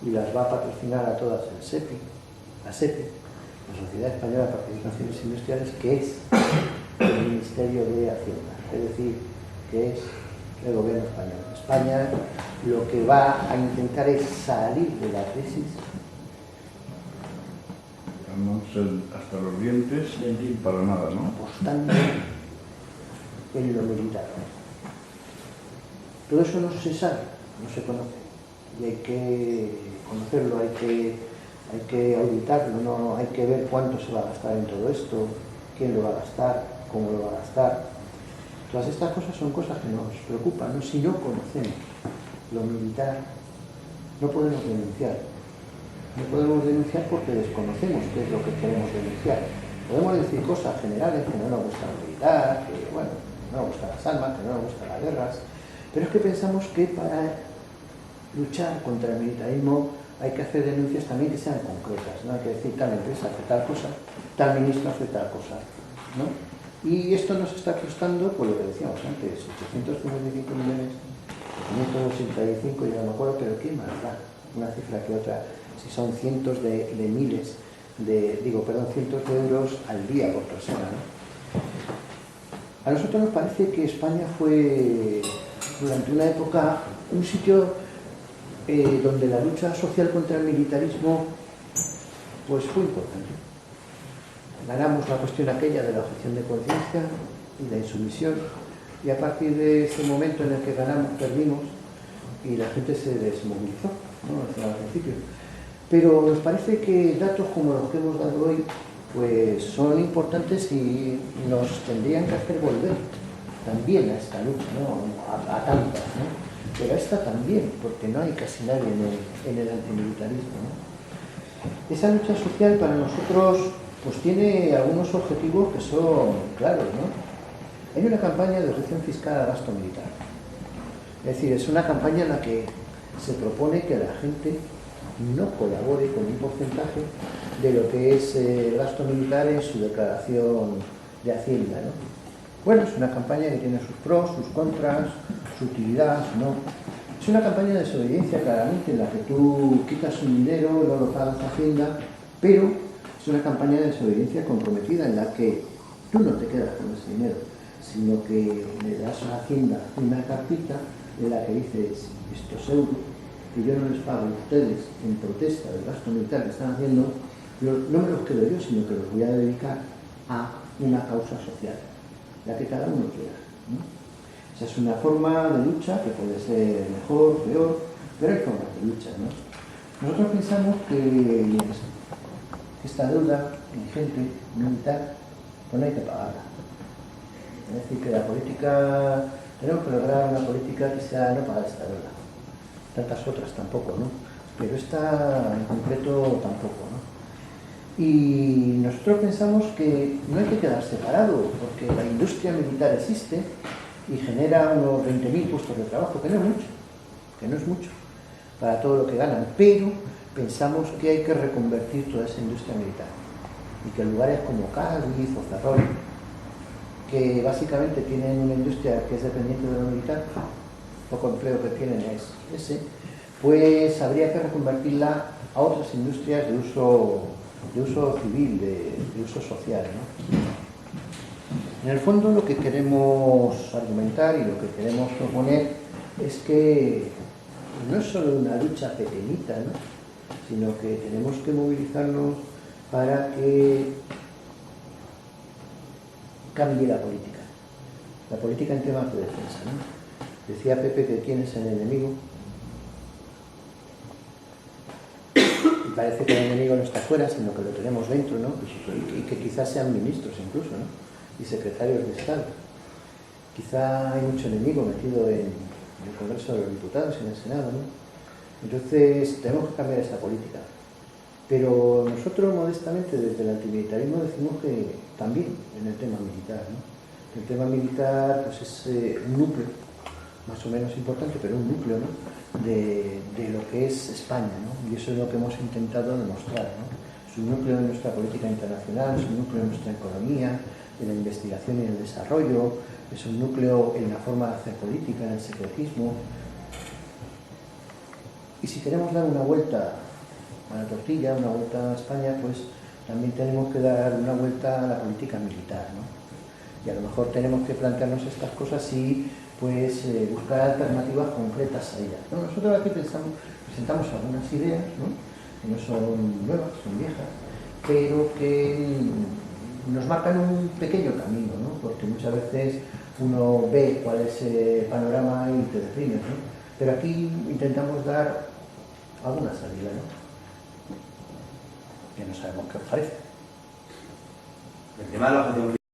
y las va a patrocinar a todas el SEPI, la SEPI, la Sociedad Española de Participaciones Industriales, que es el Ministerio de Hacienda, es decir, que es el gobierno español. España lo que va a intentar es salir de la crisis armándose hasta los dientes para nada, ¿no? Apostando en lo militar. Todo eso no se sabe, no se conoce. Y hay que conocerlo, hay que auditarlo, ¿no? Hay que ver cuánto se va a gastar en todo esto, quién lo va a gastar, cómo lo va a gastar. Todas estas cosas son cosas que nos preocupan, ¿no? Si no conocemos lo militar, no podemos denunciar. No podemos denunciar porque desconocemos qué es lo que queremos denunciar. Podemos decir cosas generales, que no nos gusta lo militar, que bueno, no nos gustan las armas, que no nos gustan las guerras, pero es que pensamos que para luchar contra el militarismo hay que hacer denuncias también que sean concretas, no hay que decir tal empresa hace tal cosa, tal ministro hace tal cosa, ¿no? Y esto nos está costando, por lo que decíamos antes, 855 millones, 585, ya no me acuerdo, pero ¿qué más da una cifra que otra? Si son cientos de miles, cientos de euros al día por persona, ¿no? A nosotros nos parece que España fue, durante una época, un sitio donde la lucha social contra el militarismo pues fue importante. Ganamos la cuestión aquella de la objeción de conciencia y la insumisión, y a partir de ese momento en el que ganamos, perdimos, y la gente se desmovilizó, ¿no? Al principio. Pero nos parece que datos como los que hemos dado hoy pues son importantes y nos tendrían que hacer volver también a esta lucha, ¿no? A tantas, ¿no? Pero a esta también, porque no hay casi nadie en el antimilitarismo, ¿no? Esa lucha social para nosotros pues tiene algunos objetivos que son claros, ¿no? Hay una campaña de reducción fiscal al gasto militar. Es decir, es una campaña en la que se propone que la gente no colabore con un porcentaje de lo que es el gasto militar en su declaración de Hacienda, ¿no? Bueno, es una campaña que tiene sus pros, sus contras, su utilidad, ¿no? Es una campaña de desobediencia claramente en la que tú quitas un dinero, no lo pagas a Hacienda, pero es una campaña de desobediencia comprometida en la que tú no te quedas con ese dinero, sino que le das a Hacienda una cartita en la que dices estos euros que yo no les pago a ustedes en protesta del gasto militar que están haciendo, no me los quedo yo, sino que los voy a dedicar a una causa social, la que cada uno quiera, ¿no? O sea, es una forma de lucha que puede ser mejor, peor, pero hay formas de lucha, ¿no? Nosotros pensamos que esta deuda vigente militar pues no hay que pagarla. Es decir, que la política, tenemos que lograr una política que sea no pagar esta deuda. Tantas otras tampoco, ¿no? Pero esta en concreto tampoco, ¿no? Y nosotros pensamos que no hay que quedar separado, porque la industria militar existe y genera unos 20.000 puestos de trabajo, que no es mucho para todo lo que ganan, pero pensamos que hay que reconvertir toda esa industria militar y que lugares como Cádiz o Ferrol, que básicamente tienen una industria que es dependiente de lo militar, poco empleo que tienen es ese, pues habría que reconvertirla a otras industrias de uso civil, de uso social, ¿no? En el fondo lo que queremos argumentar y lo que queremos proponer es que no es solo una lucha pequeñita, ¿no? Sino que tenemos que movilizarnos para que cambie la política en temas de defensa, ¿no? Decía Pepe que quién es el enemigo. Y parece que el enemigo no está fuera, sino que lo tenemos dentro, ¿no? Y que quizás sean ministros incluso, ¿no? Y secretarios de Estado. Quizá hay mucho enemigo metido en el Congreso de los Diputados y en el Senado, ¿no? Entonces tenemos que cambiar esta política. Pero nosotros modestamente desde el antimilitarismo decimos que también en el tema militar, ¿no? El tema militar pues es un núcleo más o menos importante, pero un núcleo, ¿no? de lo que es España, ¿no? Y eso es lo que hemos intentado demostrar, ¿no? Es un núcleo de nuestra política internacional, es un núcleo de nuestra economía, de la investigación y el desarrollo, es un núcleo en la forma de hacer política, en el secretismo. Y si queremos dar una vuelta a la tortilla, una vuelta a España, pues también tenemos que dar una vuelta a la política militar, ¿no? Y a lo mejor tenemos que plantearnos estas cosas y pues buscar alternativas concretas a ellas, ¿no? Nosotros aquí presentamos algunas ideas, ¿no? Que no son nuevas, son viejas, pero que nos marcan un pequeño camino, ¿no? Porque muchas veces uno ve cuál es el panorama y te deprimes, ¿no? Pero aquí intentamos dar alguna salida, ¿no? Que no sabemos qué os parece. El tema de la objeción